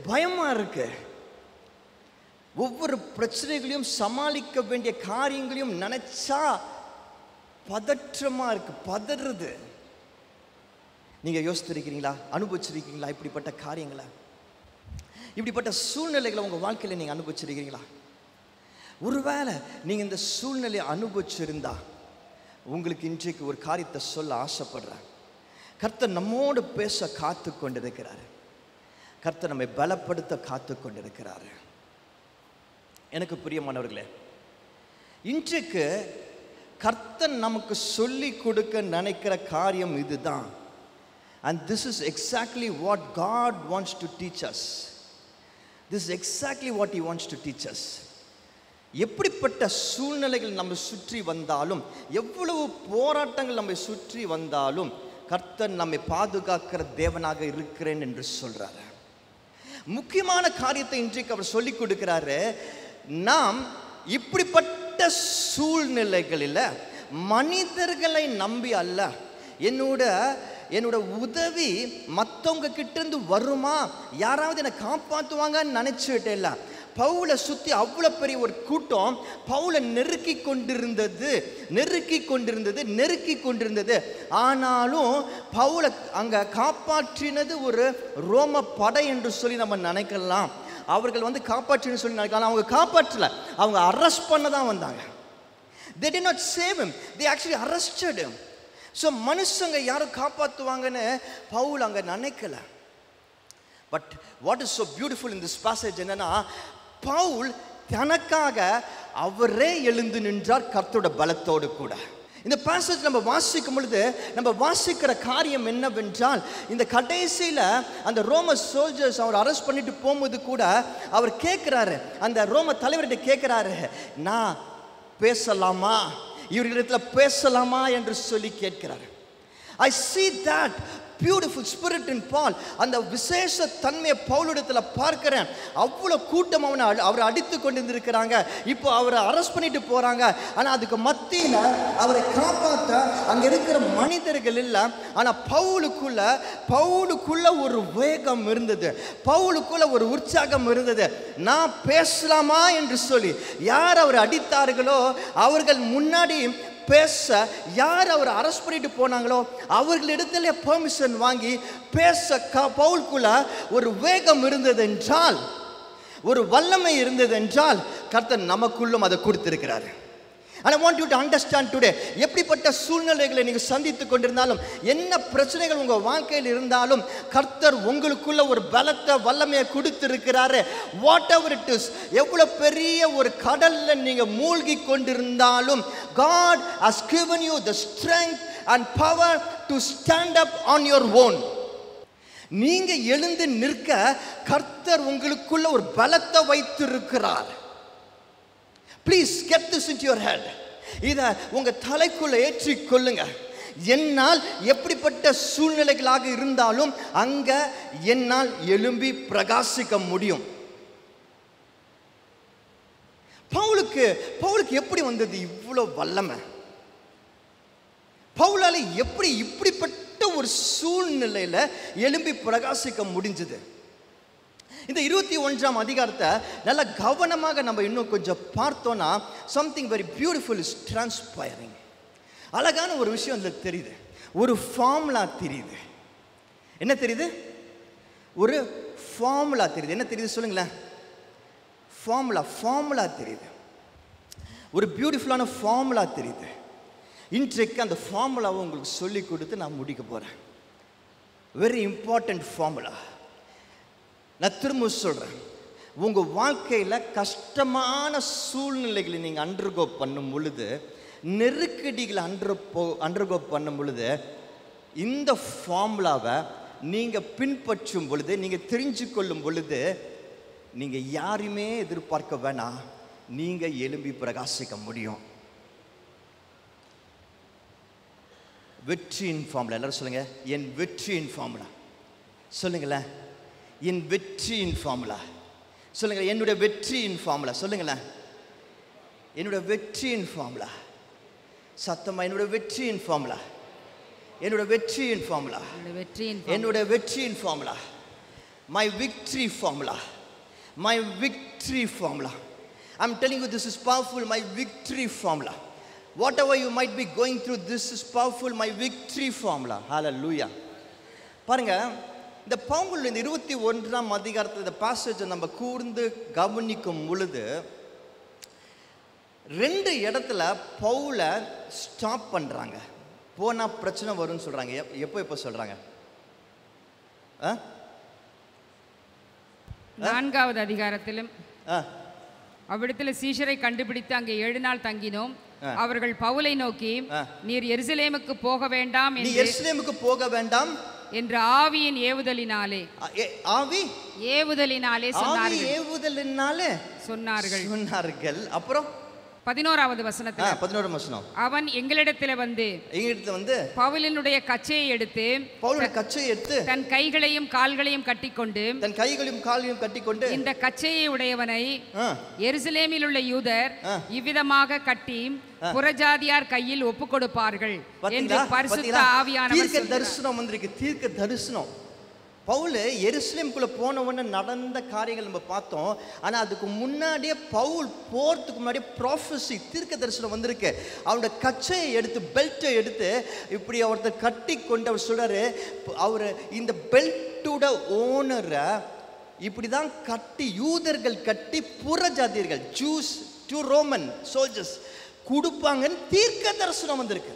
[SPEAKER 1] பயமா இருக்கு. ஒவ்வொரு பிரச்சனைகளையும் சமாளிக்க வேண்டிய காரியங்களையும் நினைச்சா பதற்றமா இருக்கு, பதறுது. நீங்க யோசிச்சிருக்கிறீங்களா? அனுபவிச்சிருக்கீங்களா இப்படிப்பட்ட காரியங்களை? இப்படிப்பட்ட சூழ்நிலைகளை உங்க வாழ்க்கையில நீங்க அனுபவிச்சிருக்கீங்களா? ஒருவேளை நீங்க இந்த சூழ்நிலையை அனுபவிச்சிருந்தா உங்களுக்கு இன்றைக்கு ஒரு காரியத்தை சொல்ல ஆசைப்படுறேன். கர்த்தர் நம்மோடு பேச காத்து கொண்டிருக்கிறாரு. கர்த்தர் நம்மை பலப்படுத்த காத்து கொண்டிருக்கிறாரு. எனக்கு பிரியமானவர்களே, இன்றைக்கு கர்த்தர் நமக்கு சொல்லி கொடுக்க நினைக்கிற காரியம் இதுதான். And this is exactly what God wants to teach us. This is exactly what He wants to teach us. எப்படிப்பட்ட சூழ்நிலைகள் நம்ம சுற்றி வந்தாலும், எவ்வளவு போராட்டங்கள் நம்மை சுற்றி வந்தாலும், கர்த்தர் நம்மை பாதுகாக்கிற தேவனாக இருக்கிறேன் என்று சொல்றாரு. முக்கியமான காரியத்தை இன்றைக்கு அவர் சொல்லிக் கொடுக்கிறாரு. நாம் இப்படிப்பட்ட சூழ்நிலைகளில் மனிதர்களை நம்பி அல்ல, என்னோட உதவி மற்றவங்க கிட்ட இருந்து வருமா, யாராவது என்னை காப்பாற்றுவாங்கன்னு நினைச்சுட்டே இல்லை. பவுலை சுற்றி அவ்வளோ பெரிய ஒரு கூட்டம் பவுலை நெருக்கி கொண்டிருந்தது. ஆனாலும் பவுலை அங்கே காப்பாற்றினது ஒரு ரோம படை என்று சொல்லி நம்ம நினைக்கலாம். அவர்கள் காப்பாற்றினு சொல்லி நினைக்கலாம். அவங்க காப்பாற்றல, அவங்க அரெஸ்ட் பண்ண தான் வந்தாங்க. They did not save him, they actually arrested him. So மனுஷங்க யாரும் காப்பாற்றுவாங்கன்னு பவுல் அங்கே நினைக்கல. But what is so beautiful in this passage என்னன்னா, பவுல் தனக்காக அவரே எழுந்து நின்றார் கர்த்தரோட பலத்தோடு கூட. இந்த பேசேஜ் நம்ம வாசிக்கும் பொழுது நம்ம வாசிக்கிற காரியம் என்னவென்றால், இந்த கடைசியில் அந்த ரோம சோல்ஜர்ஸ் அவர் அரெஸ்ட் பண்ணிட்டு போகும்போது கூட அவர் கேட்குறாரு, அந்த ரோம தலைவர்கிட்ட கேட்குறாரு, நான் பேசலாமா, இவர்களிடத்தில் பேசலாமா என்று சொல்லி கேட்கிறார். I see that beautiful spirit in Paul. அந்த விசேஷ தன்மையை பவுலிடத்தில் பார்க்கிறேன். அவ்வளோ கூட்டம் அவரை அடித்து கொண்டிருக்கிறாங்க. இப்போ அவரை அரெஸ்ட் பண்ணிட்டு போறாங்க. ஆனால் அதுக்கு மத்தியில் அவரை காப்பாற்ற அங்கே இருக்கிற மனிதர்கள் இல்லை. ஆனால் பவுலுக்குள்ள ஒரு வேகம் இருந்தது, பவுலுக்குள்ள ஒரு உற்சாகம் இருந்தது. நான் பேசலாமா என்று சொல்லி யார் அவர் அடித்தார்களோ அவர்கள் முன்னாடி பேச, யார் அவர் அரெஸ்ட் பண்ணிட்டு போனாங்களோ அவர்களிடத்துல பெர்மிஷன் வாங்கி பேச பவுலுக்குள்ள ஒரு வேகம் இருந்தது என்றால், ஒரு வல்லமை இருந்தது என்றால், கர்த்தர் நமக்குள்ளும் அதை கொடுத்திருக்கிறாரு. And I want you to understand today, எப்படிப்பட்ட சூழ்நிலைகளை நீங்கள் சந்தித்து கொண்டிருந்தாலும், என்ன பிரச்சனைகள் உங்கள் வாழ்க்கையில் இருந்தாலும், கர்த்தர் உங்களுக்குள்ள ஒரு பலத்தை வல்லமையை கொடுத்திருக்கிறாரு. வாட் எவர் இட் இஸ், எவ்வளோ பெரிய ஒரு கடல்ல நீங்கள் மூழ்கி கொண்டிருந்தாலும், God has given you the strength and power to stand up on your own. நீங்க எழுந்து நிற்க கர்த்தர் உங்களுக்குள்ள ஒரு பலத்தை வைத்திருக்கிறார். Please get this into your head. இதை உங்க தலைக்குள்ள ஏற்றிக் கொள்ளுங்க. என்னால் எப்படிப்பட்ட சூழ்நிலைகளாக இருந்தாலும் அங்க என்னால் எழும்பி பிரகாசிக்க முடியும். பவுலுக்கு எப்படி வந்தது இவ்வளோ வல்லமை? பவுலால எப்படி இப்படிப்பட்ட ஒரு சூழ்நிலையில எழும்பி பிரகாசிக்க முடிஞ்சது? இந்த 21ஆம் அதிகாரத்தை நல்ல கவனமாக நம்ம இன்னும் கொஞ்சம் பார்த்தோம்னா, something very beautiful is transpiring. அழகான ஒரு விஷயம் அதுல தெரியுது. ஒரு ஃபார்முலா தெரியுது. என்ன தெரியுது? ஒரு ஃபார்முலா தெரியுது. என்ன தெரியுது சொல்லுங்களேன்? ஃபார்முலா தெரியுது. ஒரு பியூட்டிஃபுல்லான ஃபார்முலா தெரியுது. இன்றைக்கு அந்த ஃபார்முலாவை உங்களுக்கு சொல்லி கொடுத்து நான் முடிக்க போறேன். Very important formula. நான் திரும்ப சொல்றேன், உங்க வாழ்க்கையில கஷ்டமான சூழ்நிலைகளை நீங்க அண்டர்கோ பண்ணும் பொழுது, நெருக்கடிகளை அண்டர்கோ பண்ணும் பொழுது, இந்த ஃபார்முலாவை நீங்க பின்பற்றும் பொழுது, நீங்க தெரிஞ்சு கொள்ளும் பொழுது, நீங்க யாரையுமே எதிர்பார்க்க வேணாம், நீங்க எழும்பி பிரகாசிக்க முடியும். வெற்றியின் ஃபார்முலா. எல்லாரும் சொல்லுங்க, என் வெற்றியின் ஃபார்முலா. சொல்லுங்களேன், என் வெற்றியின் ஃபார்முலா. சொல்லுங்க, என்னுடைய வெற்றியின் ஃபார்முலா. சொல்லுங்களேன், என்னுடைய வெற்றியின் ஃபார்முலா. சத்தமா, என்னுடைய வெற்றியின் ஃபார்முலா. என்னுடைய வெற்றியின் ஃபார்முலா. என்னுடைய வெற்றியின் formula. My victory formula. My victory formula. I'm telling you, this is powerful. My victory formula. Whatever you might be going through, this is powerful. My victory formula. Hallelujah. பாருங்க, இந்த பவுல் இந்த 21ஆம் அதிகாரத்தில் இந்த பாசேஜை நம்ம கூர்ந்து கவனிக்கும் பொழுது, 2 இடத்துல பவுலை ஸ்டாப் பண்றாங்க. போனா பிரச்சனை வரும்னு சொல்றாங்க. எப்போ சொல்றாங்க?
[SPEAKER 2] 4வது அதிகாரத்திலும் அவ்விடத்தில் சீஷரை கண்டுபிடித்து அங்கே 7 நாள் தங்கினோம். அவர்கள் பவுலை நோக்கி, நீர் எருசலேமுக்கு போக வேண்டாம் என்று ஆவியின் ஏவுதலினாலே சொன்னார்கள். அப்புறம் 11வது வசனம், அவன் எங்களிடத்தில் வந்து பவுலினுடைய கச்சையை எடுத்து தன் கைகளையும் கால்களையும் கட்டிக்கொண்டு இந்த கச்சையை உடையவனை எருசலேமில் உள்ள யூதர் இவ்விதமாக கட்டி புறஜாதியார் கையில் ஒப்பு கொடுப்பார்கள் என்று பரிசுத்த ஆவியானவர்
[SPEAKER 1] தீர்க்க தரிசனம். பவுல் எருசலேமுக்குள்ள போனவன நடந்த காரியங்கள் நம்ம பார்த்தோம். ஆனா அதுக்கு முன்னாடியே பவுல் போறதுக்கு முன்னாடியே ப்ராஃபஸி, தீர்க்க தரிசனம் வந்திருக்கு. அவனோட கச்சையை எடுத்து, பெல்ட்டை எடுத்து இப்படி ஒருத்தர் கட்டி கொண்டு அவர் சொல்றாரு, அவர் இந்த பெல்ட்டோட ஓனரை இப்படிதான் கட்டி, யூதர்கள் கட்டி புறஜாதியர்கள், ஜூஸ் டு ரோமன் சோல்ஜர்ஸ் கொடுப்பாங்கன்னு தீர்க்க தரிசனம் வந்திருக்கு.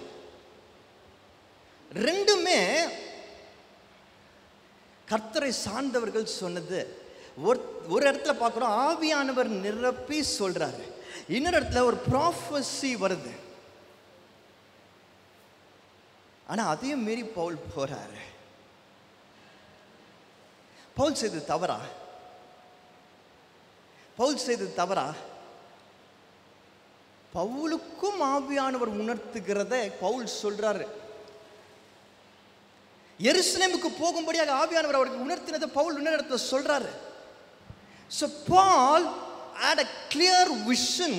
[SPEAKER 1] ரெண்டுமே கர்த்தரை சார்ந்தவர்கள் சொன்னது. ஒரு இடத்துல பார்க்குறோம், ஆவியானவர் நிரப்பி சொல்றாரு. இன்னொரு இடத்துல ஒரு ப்ராஃபஸி வருது. ஆனா அதையும் மீறி பவுல் போறாரு. பவுல் செய்தது தவறா? பவுலுக்கும் ஆவியானவர் உணர்த்துகிறத பவுல் சொல்றாரு. எருசலேமுக்கு போகும்படியாக ஆவியானவர் அவருக்கு உணர்த்தினதை பவுல் இன்னொரு இடத்துல சொல்றாரு. So Paul had a clear vision.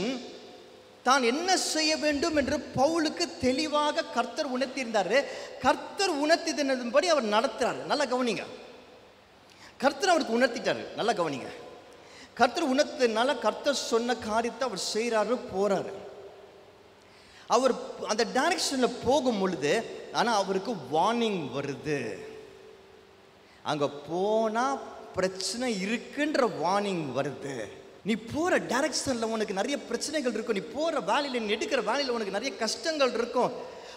[SPEAKER 1] தான் என்ன செய்ய வேண்டும் என்று பவுலுக்கு தெளிவாக கர்த்தர் உணர்த்தியிருந்தாரு. கர்த்தர் உணர்த்தினபடி அவர் நடத்துறாரு. நல்லா கவனிங்க. கர்த்தர் அவருக்கு உணர்த்திட்டாரு. நல்லா கவனிங்க. கர்த்தர் உணர்த்தினால கர்த்தர் சொன்ன காரியத்தை அவர் செய்யறாரு, போறாரு. அவர் அந்த டைரக்ஷன்ல போகும் பொழுது, ஆனா அவருக்கு வார்னிங் வருது. அங்க போனா பிரச்சனை இருக்குன்ற வார்னிங் வருது. நீ போகிற டைரக்ஷனில் உனக்கு நிறைய பிரச்சனைகள் இருக்கும். நீ போகிற வேலையில், நீ எடுக்கிற வேலையில் உனக்கு நிறைய கஷ்டங்கள் இருக்கும்.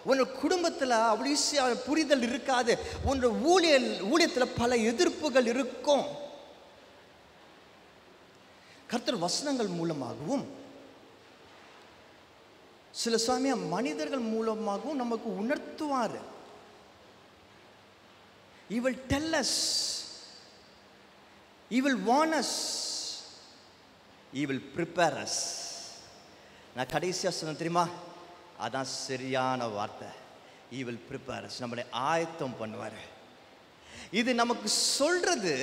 [SPEAKER 1] உன்னோட குடும்பத்தில் அவ்வளோ ஈஸியாக புரிதல் இருக்காது. உன்னோட ஊழியத்தில் பல எதிர்ப்புகள் இருக்கும். கர்த்தர் வசனங்கள் மூலமாகவும் சில சமயம் மனிதர்கள் மூலமாகவும் நமக்கு உணர்த்துவார். He will tell us, He will warn us, He will prepare us. நான் கடைசியாக சொன்ன தெரியுமா, அதான் சரியான வார்த்தை. He will prepare us. நம்மளை ஆயத்தம் பண்ணுவார். இது நமக்கு சொல்றது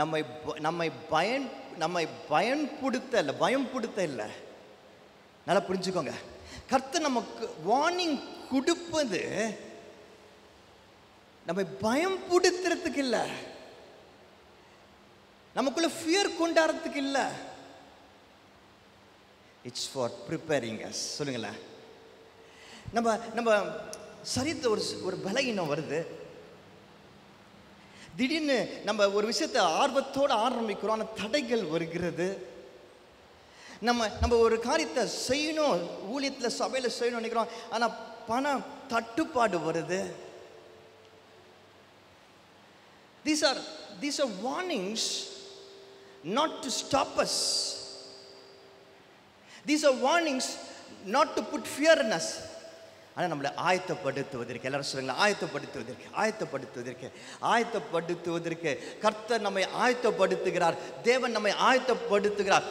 [SPEAKER 1] நம்மை பயன்படுத்த இல்லை. நல்லா புரிஞ்சுக்கோங்க. கர்த்தர் நமக்கு வார்னிங் கொடுப்பது நம்மை பயன்படுத்துறதுக்கு இல்லை, நமக்குள்ள ஃபியர் கொண்டாடுறதுக்கு இல்லை. It's for preparing us. சொல்லுங்களேன். நம்ம சரீரத்தில் ஒரு பலகீனம் வருது. திடீர்னு நம்ம ஒரு விஷயத்தை ஆர்வத்தோடு ஆரம்பிக்கிறோம், ஆனால் தடைகள் வருகிறது. நம்ம ஒரு காரியத்தை செய்யணும், ஊழியத்தில் சபையில் செய்யணும் நினைக்கிறோம், ஆனால் பண தட்டுப்பாடு வருது. These are warnings not to stop us. These are warnings not to put fear in us. ஆனால் நம்மளை ஆயத்தப்படுத்துவதற்கு, எல்லாரும் சொல்லுங்களா, ஆயத்தப்படுத்துவதற்கு கர்த்தர் நம்மை ஆயத்தப்படுத்துகிறார். தேவன் நம்மை ஆயத்தப்படுத்துகிறார்.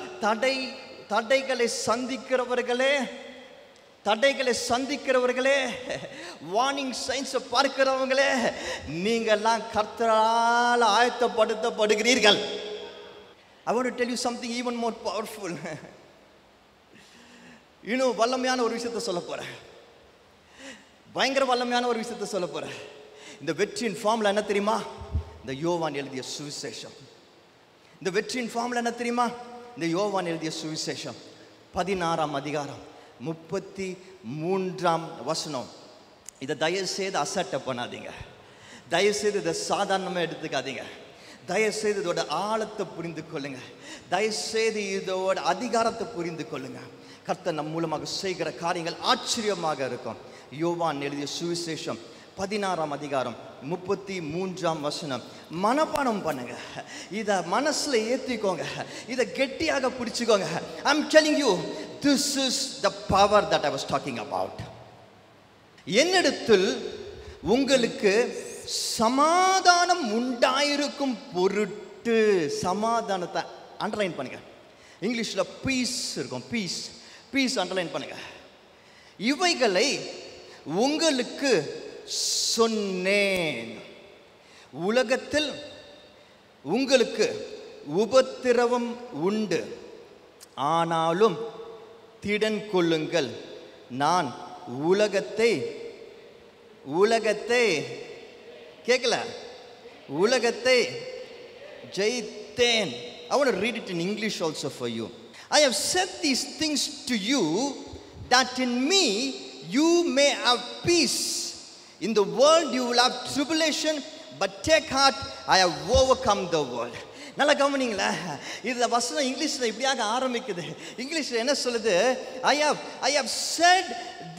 [SPEAKER 1] தடைகளை சந்திக்கிறவர்களே, வார்னிங் சைன்ஸை பார்க்கிறவங்களே, நீங்கள்லாம் கர்த்தரால் ஆயத்தப்படுத்தப்படுகிறீர்கள். I want to tell you something even more powerful. இன்னும் வல்லமையான ஒரு விஷயத்தை சொல்ல போறேன். பயங்கர வல்லமையான ஒரு விஷயத்தை சொல்ல போறேன். இந்த வெற்றியின் ஃபார்முலா என்ன தெரியுமா? இந்த யோவான் எழுதிய சுவிசேஷம். இந்த வெற்றியின் ஃபார்முலா என்ன தெரியுமா? இந்த யோவான் எழுதிய சுவிசேஷம் 16ஆம் அதிகாரம் 33ஆம் வசனம். இதை தயவுசெய்து அசட்டை பண்ணாதீங்க. தயவுசெய்து இதை சாதாரணமாக எடுத்துக்காதீங்க. தயவுசெய்து இதோட ஆழத்தை புரிந்து கொள்ளுங்க. தயவுசெய்து இதோட அதிகாரத்தை புரிந்து கொள்ளுங்க. கர்த்தர் நம் மூலமாக செய்கிற காரியங்கள் ஆச்சரியமாக இருக்கும். யோவான் எழுதிய சுவிசேஷம் 16ஆம் அதிகாரம் 33ஆம் வசனம். மனப்பாடம் பண்ணுங்க. இதை மனசுல ஏற்றிக்கோங்க. இதை கெட்டியாக பிடிச்சுக்கோங்க. I'm telling you, this is the power that I was talking about. என்னிடத்தில் உங்களுக்கு சமாதானம் உண்டாயிருக்கும் பொருட்டு, சமாதானத்தை அண்டர்லைன் பண்ணுங்க. இங்கிலீஷில் பீஸ் இருக்கும். பீஸ் அண்டர்லைன் பண்ணுங்க. இவைகளை உங்களுக்கு சொன்னேன். உலகத்தில் உங்களுக்கு உபத்திரவம் உண்டு, ஆனாலும் திடன் கொள்ளுங்கள், நான் உலகத்தை கேட்கல, உலகத்தை ஜெயித்தேன். I want to read it in English also for you. I have said these things to you that in me you may have peace. In the world you will have tribulation, but take heart, I have overcome the world. நல்லா கவனிங்களா, இது வசனம் இங்கிலீஷில் இப்படியாக ஆரம்பிக்குது. இங்கிலீஷில் என்ன சொல்லுது? I have said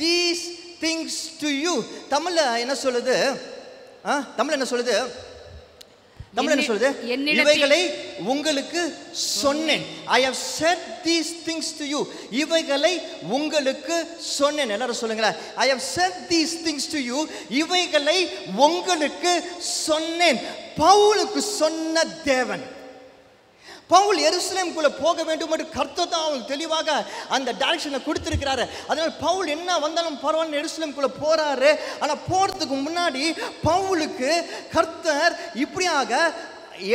[SPEAKER 1] these things to you. தமிழில் என்ன சொல்லுது? இவைகளை உங்களுக்கு சொன்னேன். I have said these things to you. இவைகளை உங்களுக்கு சொன்னேன். எல்லாரும் சொல்லுங்களேன். I have said these things to you. இவைகளை உங்களுக்கு சொன்னேன். பவுலுக்கு சொன்ன தேவன். பவுல் எருசலேமுக்குள்ள போக வேண்டும் என்று கர்த்தர் தான் அவங்களுக்கு தெளிவாக அந்த டைரக்ஷனை கொடுத்திருக்கிறாரு. அதனால பவுல் என்ன வந்தாலும் பரவாயில்ல எருசலேமுக்குள்ள போறாரு. ஆனா போறதுக்கு முன்னாடி பவுலுக்கு கர்த்தர் இப்படியாக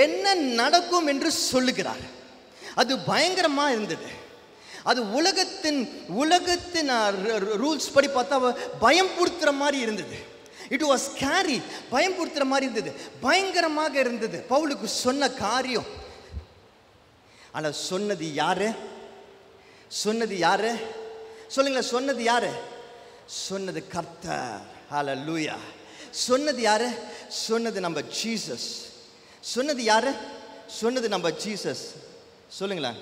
[SPEAKER 1] என்ன நடக்கும் என்று சொல்லுகிறார். அது பயங்கரமா இருந்தது. அது உலகத்தின் ரூல்ஸ் படி பார்த்தா பயம் பொறுத்துற மாதிரி இருந்தது. It was scary. பயம் பொறுத்துற மாதிரி இருந்தது. பயங்கரமாக இருந்தது பவுலுக்கு சொன்ன காரியம். ஆனால் சொன்னது யாரு? சொல்லுங்களேன். சொன்னது யாரு? சொன்னது கர்த்தர். ஹல்லேலூயா. சொன்னது யாரு? சொன்னது நம்ம ஜீசஸ். சொன்னது யாரு? சொன்னது நம்ம ஜீசஸ். சொல்லுங்களேன்.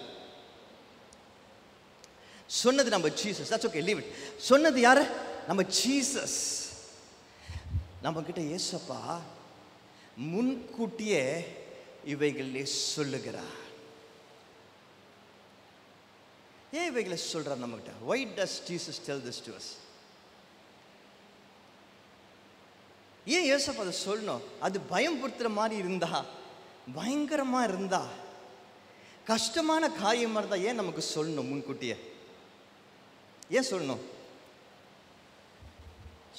[SPEAKER 1] சொன்னது நம்ம Jesus. That's okay, leave it. சொன்னது யாரு? நம்ம ஜீசஸ். நம்ம கிட்ட இயேசுப்பா முன்கூட்டியே இவைகளை சொல்லுகிறார். ஏன் இவைகளை சொல்றார் நம்ம கிட்ட? Why does Jesus tell this to us? ஏன் இயேசுப்பா அதை சொல்லணும்? அது பயம்படுத்துற மாதிரி இருந்தா, பயங்கரமா இருந்தா, கஷ்டமான காரியமா இருந்தா ஏன் நமக்கு சொல்லணும் முன்கூட்டியே? ஏன் சொல்லணும்?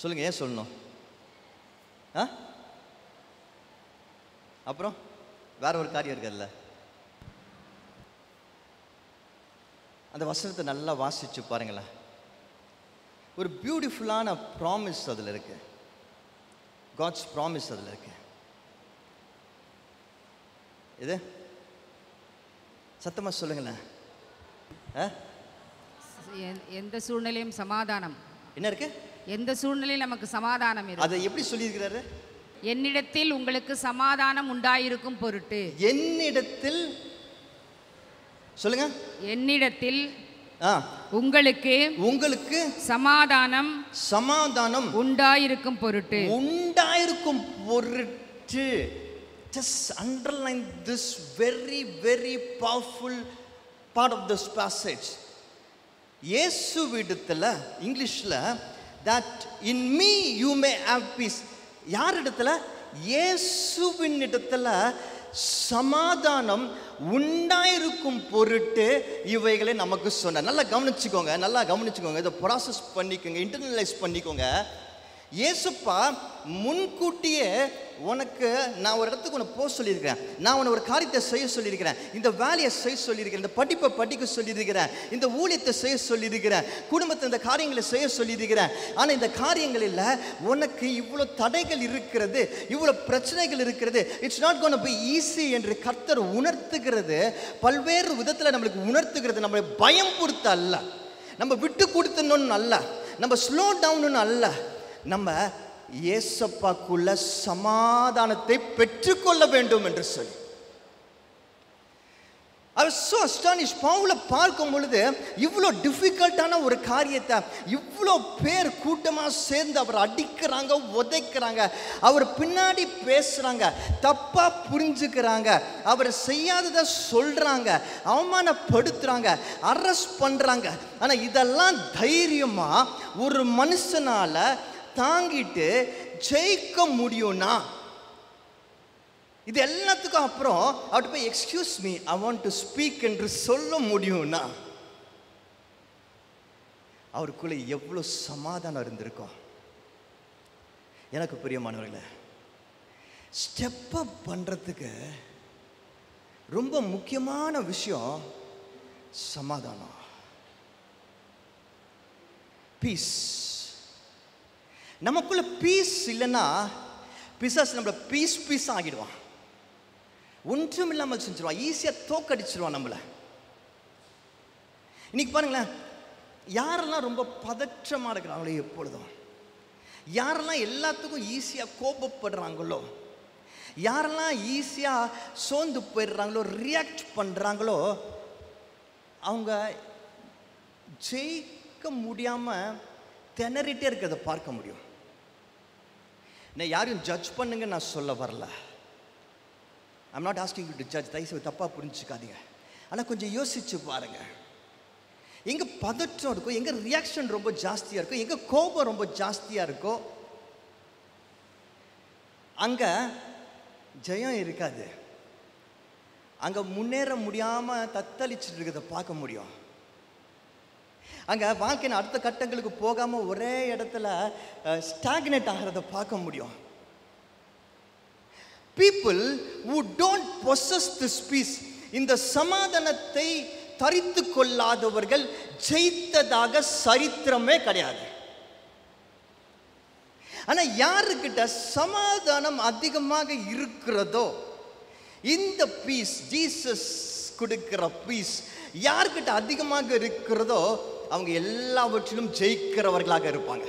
[SPEAKER 1] சொல்லுங்க, ஏன் சொல்லணும்? அப்புறம் வேற ஒரு காரியம் இருக்குல்ல. அந்த வசனத்தை நல்லா வாசிச்சு பாருங்களேன். ஒரு பியூட்டிஃபுல்லான ப்ராமிஸ் அதில் இருக்கு. காட்ஸ் ப்ராமிஸ் அதில் இருக்கு. இது சத்தமா சொல்லுங்களேன்.
[SPEAKER 2] எந்த சூழ்நிலையும் சமாதானம்.
[SPEAKER 1] என்ன இருக்கு?
[SPEAKER 2] எந்த சூழ்நிலையில் நமக்கு சமாதானம் இருக்கு.
[SPEAKER 1] அதை எப்படி சொல்லியிருக்கிறாரு?
[SPEAKER 2] என்னிடத்தில் உங்களுக்கு சமாதானம் உண்டாயிருக்கும் பொருட்டு.
[SPEAKER 1] என்னிடத்தில் சொல்லுங்க. என்னிடத்தில் உங்களுக்கு
[SPEAKER 2] சமாதானம்
[SPEAKER 1] உண்டாயிருக்கும் பொருட்டு. Just underline this very very powerful part of this passage. இயேசுவிடத்துல இங்கிலீஷ்ல that in me you may have peace. யார் இடத்துல? இயேசுவின் இடத்துல சமாதானம் உண்டாயிருக்கும் பொருட்டு இவைகளை நமக்கு சொன்ன. நல்லா கவனிச்சுக்கோங்க, இதை ப்ராசஸ் பண்ணிக்கோங்க, இன்டர்னலைஸ் பண்ணிக்கோங்க. இயேசுப்பா முன்கூட்டியே உனக்கு நான் ஒரு இடத்துக்கு உன்னை போக சொல்லியிருக்கிறேன், நான் உன்னை ஒரு காரியத்தை செய்ய சொல்லியிருக்கிறேன், இந்த வேலையை செய்ய சொல்லியிருக்கிறேன், இந்த படிப்பை படிக்க சொல்லியிருக்கிறேன், இந்த ஊழியத்தை செய்ய சொல்லியிருக்கிறேன், குடும்பத்தை இந்த காரியங்களை செய்ய சொல்லியிருக்கிறேன். ஆனால் இந்த காரியங்களில் உனக்கு இவ்வளோ தடைகள் இருக்கிறது, இவ்வளோ பிரச்சனைகள் இருக்கிறது, it's not gonna be easy என்று கர்த்தர் உணர்த்துகிறது. பல்வேறு விதத்தில் நம்மளுக்கு உணர்த்துகிறது. நம்மளை பயம் கொடுத்த அல்ல, நம்ம விட்டு கொடுத்தணும்னு அல்ல, நம்ம ஸ்லோ டவுன்னு அல்ல, நம்ம இயேசப்பாக்குள்ள சமாதானத்தை பெற்றுக்கொள்ள வேண்டும் என்று சொல்லி. I was so astonished. பவுலை பார்க்கும் பொழுது இவ்வளோ டிஃபிகல்ட்டான ஒரு காரியத்தை இவ்வளோ பேர் கூட்டமாக சேர்ந்து அவர் அடிக்கிறாங்க, உதைக்கிறாங்க, அவர் பின்னாடி பேசுகிறாங்க, தப்பாக புரிஞ்சுக்கிறாங்க, அவர் செய்யாததை சொல்கிறாங்க, அவமானப்படுத்துகிறாங்க, அரெஸ்ட் பண்ணுறாங்க. ஆனால் இதெல்லாம் தைரியமாக ஒரு மனுஷனால் தாங்கிட்டு ஜெயிக்க முடியும்னா, இது எல்லாத்துக்கும் அப்புறம் அவர்கிட்ட போய் excuse me I want to speak என்று சொல்ல முடியும்னா, அவருக்குள்ள எவ்வளோ சமாதானம் இருந்திருக்கும். எனக்கு பிரியமானவர்களே, ஸ்டெப் அப் பண்ணுறதுக்கு ரொம்ப முக்கியமான விஷயம் சமாதானம், பீஸ். நமக்குள்ள பீஸ் இல்லைன்னா பிசாசு நம்மளை பீஸ் ஆகிடுவான், ஒன்றும் இல்லாமல் செஞ்சிருவான், ஈஸியாக தோக்கடிச்சிருவான் நம்மளை. இன்னைக்கு பாருங்களேன், யாரெல்லாம் ரொம்ப பதற்றமாக இருக்கிறாங்களோ, எப்பொழுதும் யாரெல்லாம் எல்லாத்துக்கும் ஈஸியாக கோபப்படுறாங்களோ, யாரெல்லாம் ஈஸியாக சோர்ந்து போயிடுறாங்களோ, ரியாக்ட் பண்ணுறாங்களோ, அவங்க ஜெயிக்க முடியாமல் திணறிட்டே இருக்கிறத பார்க்க முடியும். நான் யாரையும் ஜட்ஜ் பண்ணுங்க நான் சொல்ல வரல. I'm not asking you to judge. தயவுசெய்து தப்பாக புரிஞ்சுக்காதீங்க. ஆனால் கொஞ்சம் யோசிச்சு பாருங்க, எங்கே பதற்றம் இருக்கோ, எங்கே ரியாக்ஷன் ரொம்ப ஜாஸ்தியாக இருக்கோ, எங்கே கோபம் ரொம்ப ஜாஸ்தியாக இருக்கோ, அங்கே ஜெயம் இருக்காது. அங்கே முன்னேற முடியாமல் தத்தளிச்சுட்டு இருக்கிறத பார்க்க முடியும். அங்கே வாழ்க்கையின் அடுத்த கட்டங்களுக்கு போகாமல் ஒரே இடத்துல ஸ்டாக்னேட் ஆகிறத பார்க்க முடியும். People who don't possess this peace, இந்த சமாதானத்தை தரித்து கொள்ளாதவர்கள் ஜெயித்ததாக சரித்திரமே கிடையாது. ஆனால் யாருக்கிட்ட சமாதானம் அதிகமாக இருக்கிறதோ, இந்த பீஸ், ஜீசஸ் கொடுக்கிற பீஸ் யார்கிட்ட அதிகமாக இருக்கிறதோ, அவங்க எல்லாவற்றிலும் ஜெயிக்கிறவர்களாக இருப்பாங்க.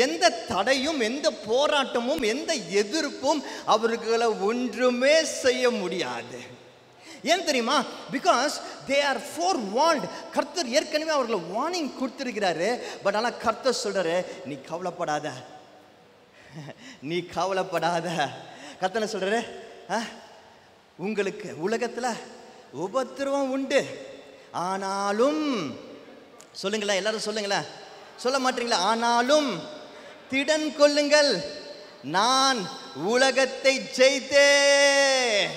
[SPEAKER 1] எந்த தடையும், எந்த போராட்டமும், எந்த எதிர்ப்பும் அவர்களை ஒன்றுமே செய்ய முடியாது. ஏன் தெரியுமா? Because they are forewarned. கர்த்தர் ஏற்கனவே அவர்களை வார்னிங் கொடுத்திருக்கிறாரு. பட் ஆனால் கர்த்தர் சொல்றாரு, நீ கவலைப்படாத, நீ கவலைப்படாத. கர்த்தர் சொல்றாரு, உங்களுக்கு உலகத்தில் உபத்திரவம் உண்டு, ஆனாலும், சொல்லுங்களேன் எல்லாரும் சொல்லுங்களேன், சொல்ல மாட்டீங்களா? ஆனாலும் திடன் கொள்ளுங்கள், நான் உலகத்தை ஜெயித்தேன்.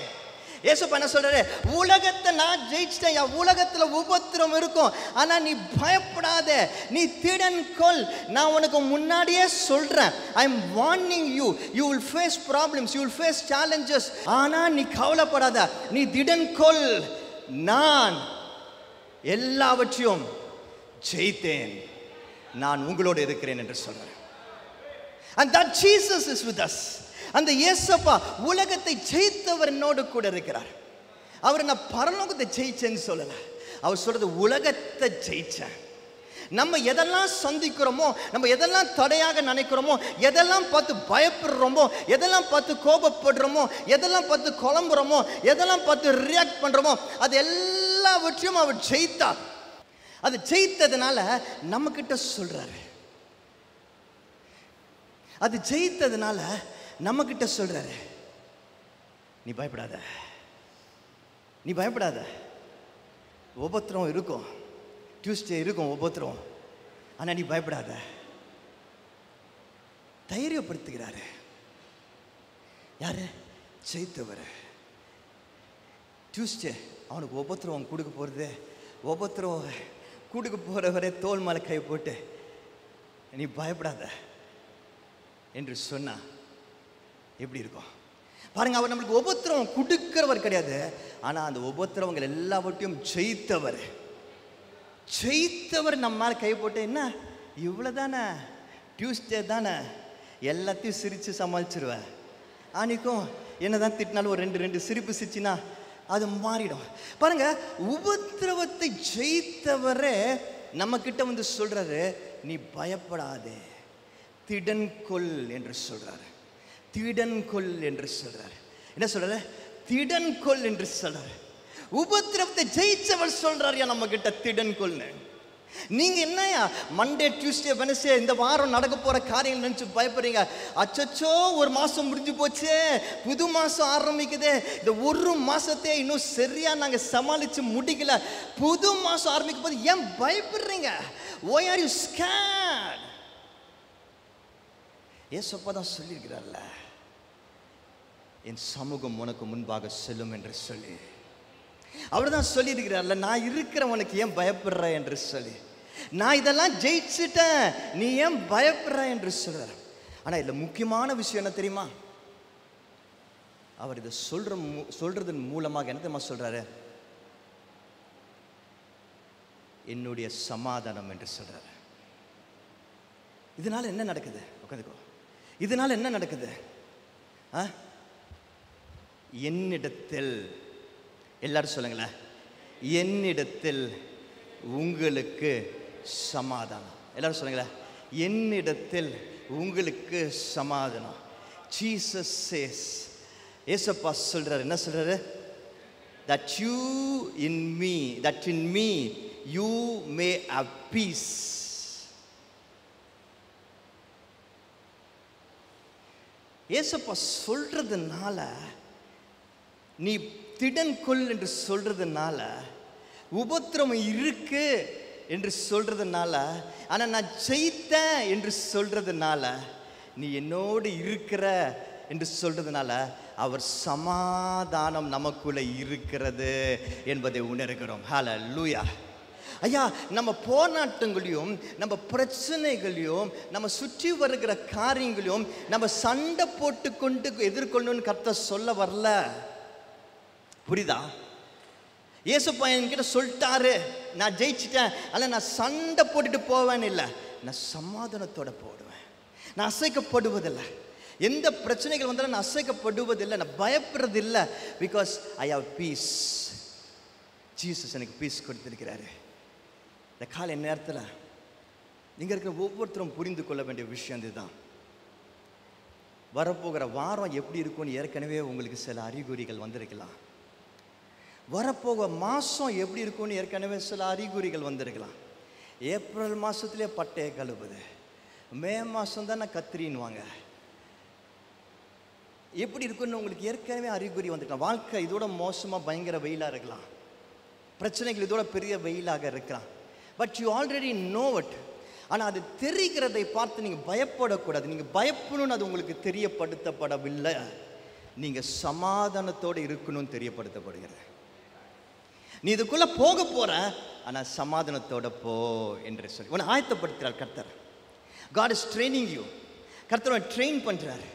[SPEAKER 1] இயேசுப்பா என்ன சொல்றாரு? உலகத்தை நான் ஜெயிச்சிட்டேன். உலகத்துல உபத்திரம் இருக்கும், ஆனா நீ பயப்படாத, நீ திடன் கொள். நான் உனக்கு முன்னாடியே சொல்றேன், I am warning you. You will face problems, you will face challenges. ஆனா நீ கவலைப்படாத, நீ திடன் கொள், நான் எல்லாவற்றையும் ஜெயித்தேன், நான் உங்களோடு இருக்கிறேன் என்று சொல்றேன். And that Jesus is with us. அந்த இயேசுப்பா உலகத்தை ஜெயித்தவர் என்னோடு கூட இருக்கிறார். அவர் நான் பரலோகத்தை ஜெயிச்சேன்னு சொல்லல, அவர் சொல்றது உலகத்தை ஜெயிச்சேன். நம்ம எதெல்லாம் சந்திக்கிறோமோ, நம்ம எதெல்லாம் தடையாக நினைக்கிறோமோ, எதெல்லாம் பார்த்து பயப்படுறோமோ, எதெல்லாம் பார்த்து கோபப்படுறோமோ, எதெல்லாம் பார்த்து குழம்புறோமோ, எதெல்லாம் பார்த்து ரியாக்ட் பண்றோமோ, அது எல்லாவற்றையும் அவர் ஜெயித்தார். அது ஜெயித்ததுனால நம்ம கிட்ட சொல்றாரு, அது ஜெயித்ததுனால நம்ம கிட்ட சொல்றாரு, நீ பயப்படாத, நீ பயப்படாத. உபத்திரம் இருக்கும், டியூஸ்டே இருக்கும் உபத்திரம், ஆனா நீ பயப்படாத. தைரியப்படுத்துகிறாரு. யாரு? ஜெயித்தவர். டியூஸ்டே அவனுக்கு உபத்திரம் கொடுக்க போறது, உபத்திரம் கொடுக்க போறவரே தோல் மேலே கை போட்டு நீ பயப்படாத என்று சொன்னா எப்படி இருக்கும் பாருங்க. அவர் நம்மளுக்கு உபத்திரம் கொடுக்கிறவர் கிடையாது, ஆனா அந்த உபத்திரவங்கள் எல்லாவற்றையும் ஜெயித்தவர். ஜெயித்தவர் நம்ம மேலே கை போட்டு, என்ன இவ்வளோதானே, டியூஸ்டே தானே, எல்லாத்தையும் சிரித்து சமாளிச்சிருவேன். அன்னைக்கும் என்னதான் திட்டினாலும் ஒரு ரெண்டு சிரிப்பு சிரிச்சின்னா அது மாறிடும். பாருங்க, உபத்திரவத்தை ஜெயித்தவரே நம்ம கிட்ட வந்து சொல்றாரு, நீ பயப்படாதே, திடன் கொள் என்று சொல்றாரு. திடன் கொள் என்று சொல்றாரு. என்ன சொல்றாரு? திடன் கொள் என்று சொல்றாரு. உபத்திரவத்தை ஜெயிச்சவர் சொல்றாரு நம்ம கிட்ட திடன் கொள்னு. நீங்க என்னையா மண்டே டியூஸ்டே வெனஸ்டே இந்த வாரம் நடக்க போற காரியங்கள் நினைச்சு பயப்படுறீங்க? அச்சச்சோ, ஒரு மாசம் முடிஞ்சு போச்சு, புது மாசம் ஆரம்பிக்குது, இந்த ஒரு மாசத்தை இன்னும் சரியா நாங்க சமாளிச்சு முடிக்கல, புது மாசம் ஆரம்பிக்கும் போது ஏன் பயப்படுறீங்க? Why are you scared? ஏசப்பா தான் சொல்லியிருக்கிறார்ல, என் சமூகம் உனக்கு முன்பாக செல்லும் என்று சொல்லி. அவர் தான் சொல்லியிருக்கிறார்ல, நான் இருக்கிறவனுக்கு ஏன் பயப்படுற என்று சொல்லி. நான் இதெல்லாம் ஜெயிச்சுட்டேன், நீ ஏன் பயப்படுற என்று சொல்றார். ஆனா இதுல முக்கியமான விஷயம் என்ன தெரியுமா? அவர் இதை சொல்றதன் மூலமாக என்ன தெரியுமா சொல்றாரு? என்னுடைய சமாதானம் என்று சொல்றாரு. இதனால என்ன நடக்குது? உட்காந்துக்கோ. இதனால என்ன நடக்குது? என்னிடத்தில், எல்லாரும் சொல்லுங்களேன், என்னிடத்தில் உங்களுக்கு சமாதானம். எல்லாரும் சொல்லுங்களேன், என்னிடத்தில் உங்களுக்கு சமாதானம். ஜீசஸ் சேஸ், ஏசப்பா சொல்றாரு, என்ன சொல்றாரு? that you in me, that in me you may have peace. ஏசப்பா சொல்றதுனால, நீ திடன் கொள் என்று சொல்றதுனால, உபத்திரவம் இருக்கு என்று சொல்றதுனால, ஆனா நான் ஜெயித்தேன் என்று சொல்றதுனால, நீ என்னோடு இருக்கிற என்று சொல்றதுனால, அவர் சமாதானம் நமக்குள்ள இருக்கிறது என்பதை உணர்கிறோம். ஹல்லேலூயா. ஐயா, நம்ம போராட்டங்களையும் நம்ம பிரச்சனைகளையும் நம்ம சுற்றி வருகிற காரியங்களையும் நம்ம சண்டை போட்டு கொண்டு எதிர்கொள்ளணும்னு கர்த்தர் சொல்ல வரல. புரியுதா? ஏசப்பா என்கிட்ட சொல்லிட்டாரு, நான் ஜெயிச்சிட்டேன், ஆனால் நான் சண்டை போட்டுட்டு போவேன்னு இல்லை, நான் சமாதானத்தோட போடுவேன். நான் அசைக்கப்படுவதில்லை. எந்த பிரச்சனைகள் வந்தாலும் நான் அசைக்கப்படுவதில்லை, நான் பயப்படுறதில்லை. Because I have peace. Jesus எனக்கு பீஸ் கொடுத்திருக்கிறாரு. இந்த காலை நேரத்தில் இங்கே இருக்கிற ஒவ்வொருத்தரும் புரிந்து கொள்ள வேண்டிய விஷயம் இதுதான். வரப்போகிற வாரம் எப்படி இருக்கும்னு ஏற்கனவே உங்களுக்கு சில அறிகுறிகள் வந்திருக்கலாம். வரப்போகிற மாதம் எப்படி இருக்கும்னு ஏற்கனவே சில அறிகுறிகள் வந்திருக்கலாம். ஏப்ரல் மாதத்துலேயே பட்டையை கழுவுது, மே மாதம் தானே கத்திரின்னுவாங்க. எப்படி இருக்குன்னு உங்களுக்கு ஏற்கனவே அறிகுறி வந்துருக்கலாம். வாழ்க்கை இதோட மோசமாக பயங்கர வெயிலாக இருக்கலாம், பிரச்சனைகள் இதோட பெரிய வெயிலாக இருக்கலாம். But you already know it. ஆனால் அது தெரிகிறதை பார்த்து நீங்கள் பயப்படக்கூடாது. நீங்கள் பயப்படணும்னு அது உங்களுக்கு தெரியப்படுத்தப்படவில்லை. நீங்கள் சமாதானத்தோடு இருக்கணும்னு தெரியப்படுத்தப்படுகிறது. நீ இதுக்குள்ளே போக போகிற, ஆனால் சமாதானத்தோட போ என்று சொல்லி உன்னை ஆயத்தப்படுத்துகிறார் கர்த்தர். God is training you. கர்த்தர் ட்ரெயின் பண்ணுறார்.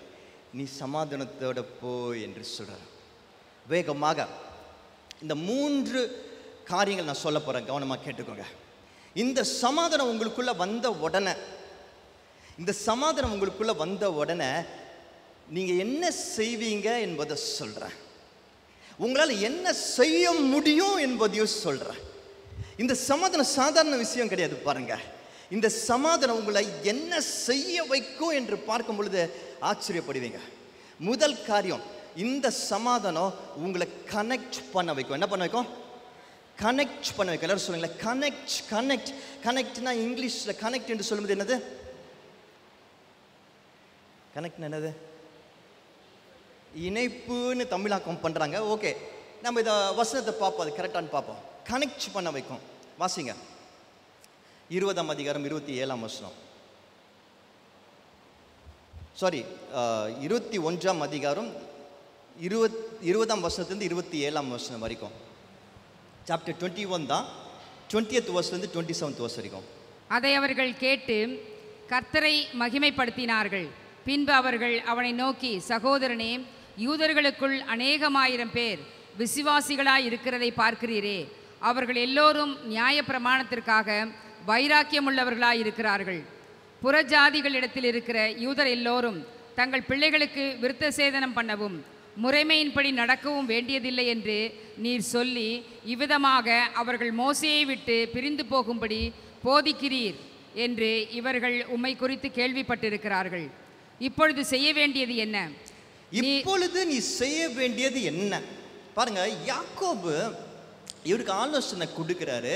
[SPEAKER 1] நீ சமாதானத்தோட போ என்று சொல்கிறார். வேகமாக இந்த 3 காரியங்கள் நான் சொல்ல போகிறேன், கவனமாக கேட்டுக்கோங்க. இந்த சமாதானம் உங்களுக்குள்ளே வந்த உடனே, நீங்கள் என்ன செய்வீங்க என்பதை சொல்கிறேன். உங்களால் என்ன செய்ய முடியும் என்பதையும் சொல்கிறேன். இந்த சமாதானம் சாதாரண விஷயம் கிடையாது பாருங்க. இந்த சமாதானம் உங்களை என்ன செய்ய வைக்கும் என்று பார்க்கும் பொழுது ஆச்சரியப்படுவீங்க. முதல் காரியம், இந்த சமாதானம் உங்களை கனெக்ட் பண்ண வைக்கும். என்ன பண்ண வைக்கும்? கனெக்ட் பண்ண வைக்கும். எல்லாரும் சொல்லுங்களேன், கனெக்ட். கனெக்ட் கனெக்ட்னா இங்கிலீஷில் கனெக்ட் என்று சொல்லும்போது என்னது? கனெக்ட் என்னது? இணைப்புன்னு தமிழாக்கம் பண்ணுறாங்க. ஓகே, நம்ம இதை வசனத்தை பார்ப்போம், அது கரெக்டானு பார்ப்போம். கனெக்ட் பண்ண வைக்கும். வாசிங்க 20ஆம் அதிகாரம் 27ஆம் வசனம். சாரி, 21ஆம் அதிகாரம் 20ஆம் வசனத்துலேருந்து 27ஆம் வசனம் வரைக்கும். சாப்டர் 21 தான், 20th வருஷத்துலேருந்து 27th வருஷம் வரைக்கும்.
[SPEAKER 2] அதை அவர்கள் கேட்டு கர்த்தரை மகிமைப்படுத்தினார்கள். பின்பு அவர்கள் அவனை நோக்கி, சகோதரனே, யூதர்களுக்குள் அநேகமாயிரம் பேர் விசுவாசிகளாய் இருக்கிறதை பார்க்கிறீரே. அவர்கள் எல்லோரும் நியாய பிரமாணத்திற்காக வைராக்கியமுள்ளவர்களாய் இருக்கிறார்கள். புறஜாதிகளிடத்தில் இருக்கிற யூதர் எல்லோரும் தங்கள் பிள்ளைகளுக்கு விருத்த சேதனம் பண்ணவும் முறைமையின்படி நடக்கவும் வேண்டியதில்லை என்று நீர் சொல்லி இவ்விதமாக அவர்கள் மோசேயை விட்டு பிரிந்து போகும்படி போதிக்கிறீர் என்று இவர்கள் உம்மை குறித்து கேள்விப்பட்டிருக்கிறார்கள். இப்பொழுது செய்ய வேண்டியது என்ன?
[SPEAKER 1] இப்பொழுது நீ செய்ய வேண்டியது என்ன? பாருங்க, யாக்கோபு இவருக்கு ஆலோசனை கொடுக்குறாரு.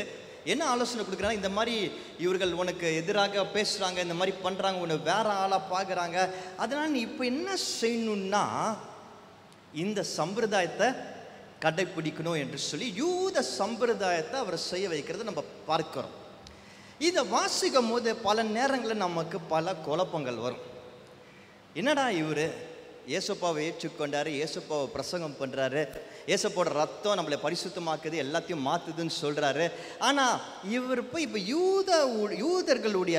[SPEAKER 1] என்ன ஆலோசனை கொடுக்குறாங்க? இந்த மாதிரி இவர்கள் உனக்கு எதிராக பேசுகிறாங்க, இந்த மாதிரி பண்ணுறாங்க, உன்னை வேற ஆளாக பார்க்குறாங்க. அதனால் நீ இப்போ என்ன செய்யணும்னா இந்த சம்பிரதாயத்தை கடைப்பிடிக்கணும் என்று சொல்லி யூத சம்பிரதாயத்தை அவர் செய்ய வைக்கிறத நம்ம பார்க்கிறோம். இதை வாசிக்கும் போது பல நேரங்களில் நமக்கு பல குழப்பங்கள் வரும். என்னடா இவர் ஏசப்பாவை ஏற்றுக்கொண்டாரு, ஏசப்பாவை பிரசங்கம் பண்ணுறாரு, ஏசப்போட ரத்தம் நம்மளை பரிசுத்தமாக்குது, எல்லாத்தையும் மாற்றுதுன்னு சொல்கிறாரு. ஆனால் இவர் போய் இப்போ யூதர்களுடைய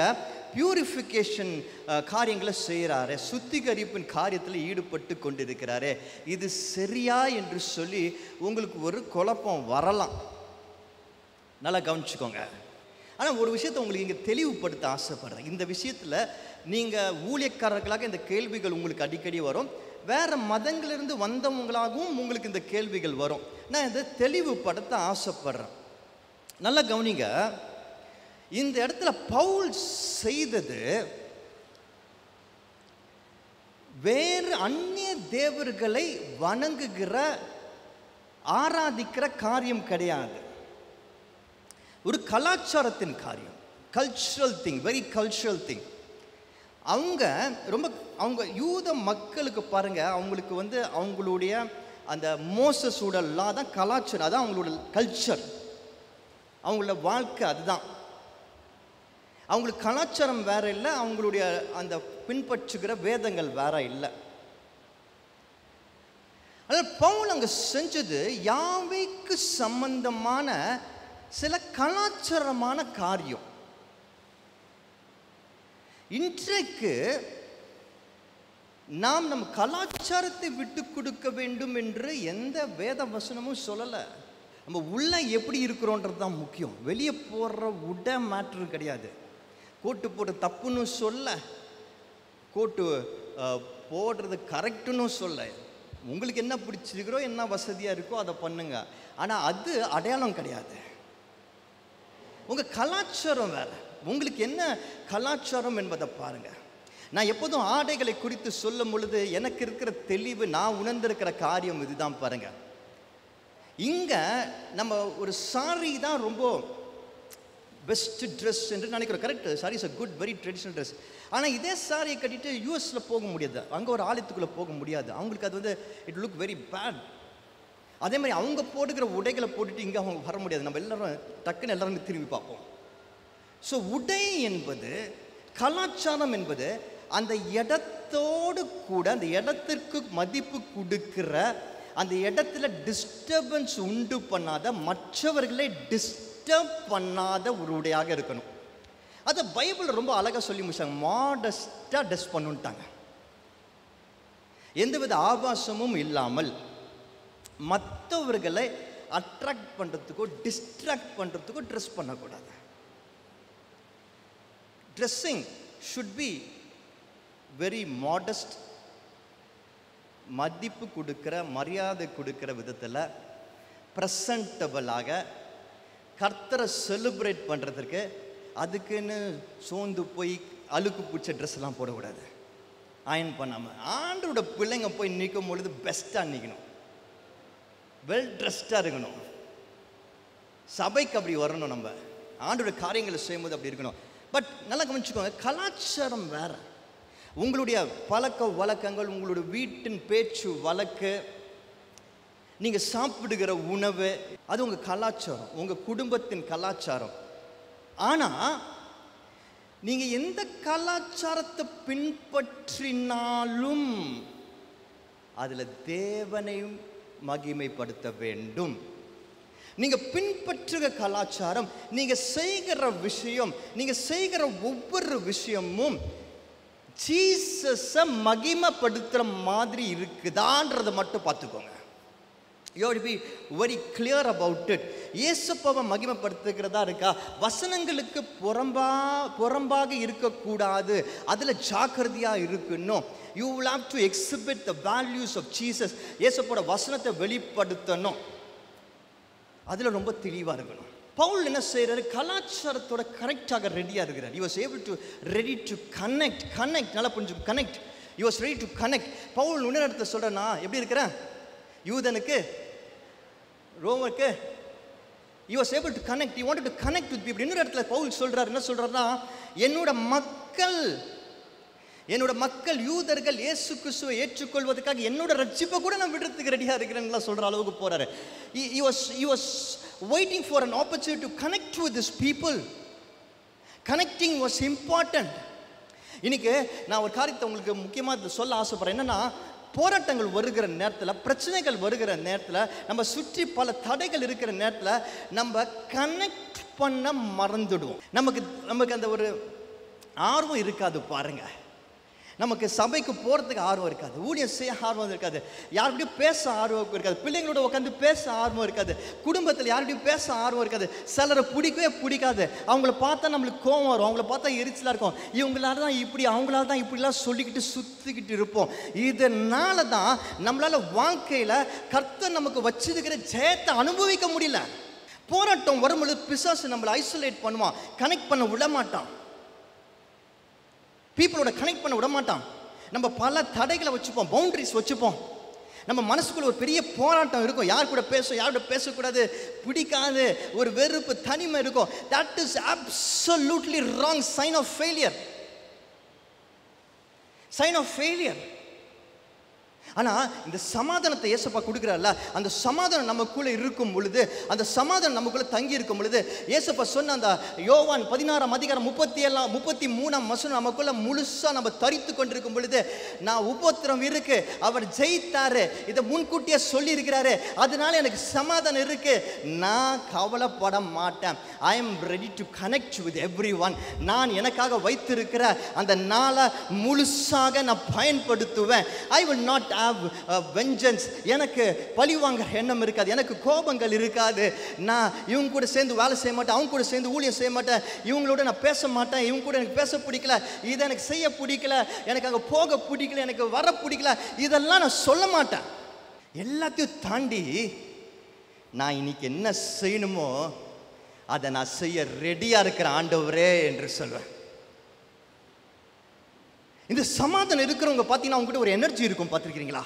[SPEAKER 1] பியூரிஃபிகேஷன் காரியங்களை செய்கிறாரு, சுத்திகரிப்பின் காரியத்தில் ஈடுபட்டு கொண்டிருக்கிறாரு. இது சரியா என்று சொல்லி உங்களுக்கு ஒரு குழப்பம் வரலாம். நல்லா கவனிச்சுக்கோங்க. ஆனால் ஒரு விஷயத்தை உங்களுக்கு இங்கே தெளிவுபடுத்த ஆசைப்படுறேன். இந்த விஷயத்தில் நீங்கள் ஊழியக்காரர்களாக இந்த கேள்விகள் உங்களுக்கு அடிக்கடி வரும். வேறு மதங்களிலிருந்து வந்தவங்களாகவும் உங்களுக்கு இந்த கேள்விகள் வரும். நான் இதை தெளிவுபடுத்த ஆசைப்படுறேன். நல்லா கவனிங்க. இந்த இடத்துல பவுல் செய்தது வேறு அந்நிய தேவர்களை வணங்குகிற ஆராதிக்கிற காரியம் கிடையாது. ஒரு கலாச்சாரத்தின் காரியம், cultural thing, very cultural thing. அவங்க யூத மக்களுக்கு பாருங்க, அவங்களுக்கு அவங்களுடைய அந்த மோசஸோட லா தான் கலாச்சாரம், அதான் அவங்களோட கல்ச்சர், அவங்களோட வாழ்க்கை அதுதான். அவங்களுக்கு கலாச்சாரம் வேற இல்லை, அவங்களுடைய அந்த பின்பற்றுகிற வேதங்கள் வேற இல்லை. அதனால் பவுல் அங்கே செஞ்சது யாவைக்கு சம்பந்தமான சில கலாச்சாரமான காரியம். இன்றைக்கு நாம் நம் கலாச்சாரத்தை விட்டு கொடுக்க வேண்டும் என்று எந்த வேத வசனமும் சொல்லலை. நம்ம உள்ள எப்படி இருக்கிறோன்றது தான் முக்கியம். வெளியே போடுற உட மேட்ரு கிடையாது. கோட்டு போடுற தப்புன்னு சொல்ல, கோட்டு போடுறது கரெக்டுன்னு சொல்ல. உங்களுக்கு என்ன பிடிச்சிருக்கிறோ, என்ன வசதியாக இருக்கோ அதை பண்ணுங்க. ஆனால் அது அடையாளம் கிடையாது. உங்கள் கலாச்சாரம் வேறு. உங்களுக்கு என்ன கலாச்சாரம் என்பதை பாருங்கள். நான் எப்போதும் ஆடைகளை குறித்து சொல்லும் பொழுது எனக்கு இருக்கிற தெளிவு, நான் உணர்ந்திருக்கிற காரியம் இதுதான் பாருங்கள். இங்கே நம்ம ஒரு சாரி தான் ரொம்ப பெஸ்ட் ட்ரெஸ் என்று நினைக்கிறோம். Correct, sorry is a good very traditional dress. ஆனால் இதே சாரியை கட்டிட்டு யூஎஸில் போக முடியாது, அங்கே ஒரு ஆலயத்துக்குள்ளே போக முடியாது. அவங்களுக்கு அது வந்து இட் லுக் வெரி பேட். அதே மாதிரி அவங்க போட்டுக்கிற உடைகளை போட்டுட்டு இங்கே அவங்க வர முடியாது. நம்ம எல்லாரும் டக்குன்னு எல்லாரும் திரும்பி பார்ப்போம். ஸோ உடை என்பது, கலாச்சாரம் என்பது அந்த இடத்தோடு கூட அந்த இடத்திற்கு மதிப்பு கொடுக்கிற, அந்த இடத்துல டிஸ்டர்பன்ஸ் உண்டு பண்ணாத, மற்றவர்களை டிஸ்டர்ப் பண்ணாத ஒரு உடையாக இருக்கணும். அதை பைபிள் ரொம்ப அழகாக சொல்லி முடிச்சாங்க. மாடஸ்டாக ட்ரெஸ் பண்ணுட்டாங்க. எந்தவித ஆபாசமும் இல்லாமல் மற்றவர்களை அட்ராக்ட் பண்ணுறதுக்கோ டிஸ்ட்ராக்ட் பண்ணுறதுக்கோ ட்ரெஸ் பண்ணக்கூடாது. Dressing should be very modest, மதிப்பு கொடுக்கிற, மரியாதை கொடுக்கிற விதத்தில் ப்ரெசன்டபிளாக, கர்த்தரை செலிப்ரேட் பண்ணுறதுக்கு அதுக்குன்னு சோர்ந்து போய் அழுக்கு பிடிச்ச ட்ரெஸ்லாம் போடக்கூடாது. அயன் பண்ணாமல் ஆண்டோட பிள்ளைங்க போய் நிற்கும் பொழுது பெஸ்ட்டாக நிற்கணும், வெல் ட்ரெஸ்டாக இருக்கணும். சபைக்கு அப்படி வரணும். நம்ம ஆண்டோட காரியங்களை செய்யும்போது அப்படி இருக்கணும். பட் நல்லா கவனிச்சுக்கோங்க, கலாச்சாரம் வேறு. உங்களுடைய பழக்க வழக்கங்கள், உங்களுடைய வீட்டின் பேச்சு வழக்கு, நீங்கள் சாப்பிடுகிற உணவு, அது உங்கள் கலாச்சாரம், உங்கள் குடும்பத்தின் கலாச்சாரம். ஆனால் நீங்கள் எந்த கலாச்சாரத்தை பின்பற்றினாலும் அதில் தேவனையும் மகிமைப்படுத்த வேண்டும். நீங்கள் பின்பற்றுகிற கலாச்சாரம், நீங்கள் செய்கிற விஷயம், நீங்கள் செய்கிற ஒவ்வொரு விஷயமும் ஜீசஸை மகிமைப்படுத்துகிற மாதிரி இருக்குதான்றதை மட்டும் பார்த்துக்கோங்க. You have to be very clear about it. இயேசுவை மகிமைப்படுத்துகிறதா இருக்கா? வசனங்களுக்கு புறம்பாக இருக்கக்கூடாது, அதில் ஜாக்கிரதையாக இருக்கணும். You will have to exhibit the values of Jesus. இயேசுவோட வசனத்தை வெளிப்படுத்தணும், அதில் ரொம்ப தெளிவாக இருக்கணும். பவுல் என்ன செய்கிறாரு? கலாச்சாரத்தோட கனெக்டாக ரெடியாக இருக்கிறார். He was able to ready to connect. நல்லா புரிஞ்சு, connect. He was ready to connect. Pavul இன்னொரு இடத்துல சொல்கிறேன்னா எப்படி இருக்கிறேன்? யூதனுக்கு, ரோமருக்கு, he was able to connect. He wanted to connect with people. இன்னொரு இடத்துல பவுல் சொல்கிறார், என்ன சொல்கிறாருன்னா, என்னோட மக்கள் யூதர்கள் இயேசு கிறிஸ்துவை ஏற்றுக்கொள்வதற்காக என்னோட ரட்சிப்பை கூட நான் விடுறதுக்கு ரெடியாக இருக்கிறேன்னு சொல்கிற அளவுக்கு போகிறாரு. He was waiting for an opportunity to connect with these people. Connecting was important. இன்னைக்கு நான் ஒரு காரியத்தை உங்களுக்கு முக்கியமாக சொல்ல ஆசைப்படுறேன். என்னென்னா, போராட்டங்கள் வருகிற நேரத்தில், பிரச்சனைகள் வருகிற நேரத்தில், நம்ம சுற்றி பல தடைகள் இருக்கிற நேரத்தில் நம்ம கனெக்ட் பண்ண மறந்துடுவோம். நமக்கு அந்த ஒரு ஆர்வம் இருக்காது பாருங்க. நமக்கு சபைக்கு போகிறதுக்கு ஆர்வம் இருக்காது, ஊழியம் செய்ய ஆர்வம் இருக்காது, யார்கிட்டையும் பேச ஆர்வம் இருக்காது, பிள்ளைங்களோட உட்காந்து பேச ஆர்வம் இருக்காது, குடும்பத்தில் யார்கிட்டையும் பேச ஆர்வம் இருக்காது. சிலரை பிடிக்கவே பிடிக்காது. அவங்கள பார்த்தா நம்மளுக்கு கோவம் வரும், அவங்கள பார்த்தா எரிச்சலாக இருக்கும். இவங்களால தான் இப்படி, அவங்களால தான் இப்படிலாம் சொல்லிக்கிட்டு சுற்றிக்கிட்டு இருப்போம். இதனால தான் நம்மளால் வாழ்க்கையில் கர்த்தர் நமக்கு வச்சிருக்கிற ஜெயத்தை அனுபவிக்க முடியல. போராட்டம் வரும்பொழுது பிசாசு நம்மளை ஐசோலேட் பண்ணுவான், கனெக்ட் பண்ண விட மாட்டான், பீப்புளோட கனெக்ட் பண்ண விட மாட்டான். நம்ம பல தடைகளை வச்சுப்போம், பவுண்டரிஸ் வச்சுப்போம். நம்ம மனசுக்குள்ள ஒரு பெரிய போராட்டம் இருக்கும். யார் கூட பேச, யார் கூட பேசக்கூடாது, பிடிக்காது, ஒரு வெறுப்பு, தனிமை இருக்கும். That is absolutely wrong. Sign of failure. ஆனால் இந்த சமாதானத்தை இயேசுப்பா கொடுக்குறாருல, அந்த சமாதானம் நமக்குள்ளே இருக்கும் பொழுது, அந்த சமாதானம் நமக்குள்ளே தங்கி இருக்கும் பொழுது, இயேசுப்பா சொன்ன அந்த யோவான் 16:37-33 நமக்குள்ளே முழுசாக நம்ம தரித்து கொண்டிருக்கும் பொழுது, நான் உபத்திரம் இருக்கு, அவர் ஜெயித்தாரு, இதை முன்கூட்டியே சொல்லியிருக்கிறாரு, அதனால எனக்கு சமாதானம் இருக்கு, நான் கவலைப்பட மாட்டேன். I am ready to connect with every one. நான் எனக்காக வைத்திருக்கிற அந்த நாளை முழுசாக நான் பயன்படுத்துவேன். I will not vengeance. எனக்கு பழி வாங்குற எண்ணம் இருக்காது, எனக்கு கோபங்கள் இருக்காது. நான் இவங்க கூட சேர்ந்து வேலை செய்ய மாட்டேன், அவங்க கூட சேர்ந்து ஊழியம் செய்ய மாட்டேன், இவங்களோட நான் பேச மாட்டேன், இவங்க கூட எனக்கு பேச பிடிக்கல, இதை எனக்கு செய்ய பிடிக்கல, எனக்கு அங்கே போக பிடிக்கல, எனக்கு வர பிடிக்கல, இதெல்லாம் நான் சொல்ல மாட்டேன். எல்லாத்தையும் தாண்டி நான் இன்னைக்கு என்ன செய்யணுமோ அதை நான் செய்ய ரெடியா இருக்கிற ஆண்டவரே என்று சொல்வேன். இந்த சமாதானம் இருக்கிறவங்க பார்த்தீங்கன்னா அவங்க கூட ஒரு எனர்ஜி இருக்கும், பார்த்துருக்கிறீங்களா?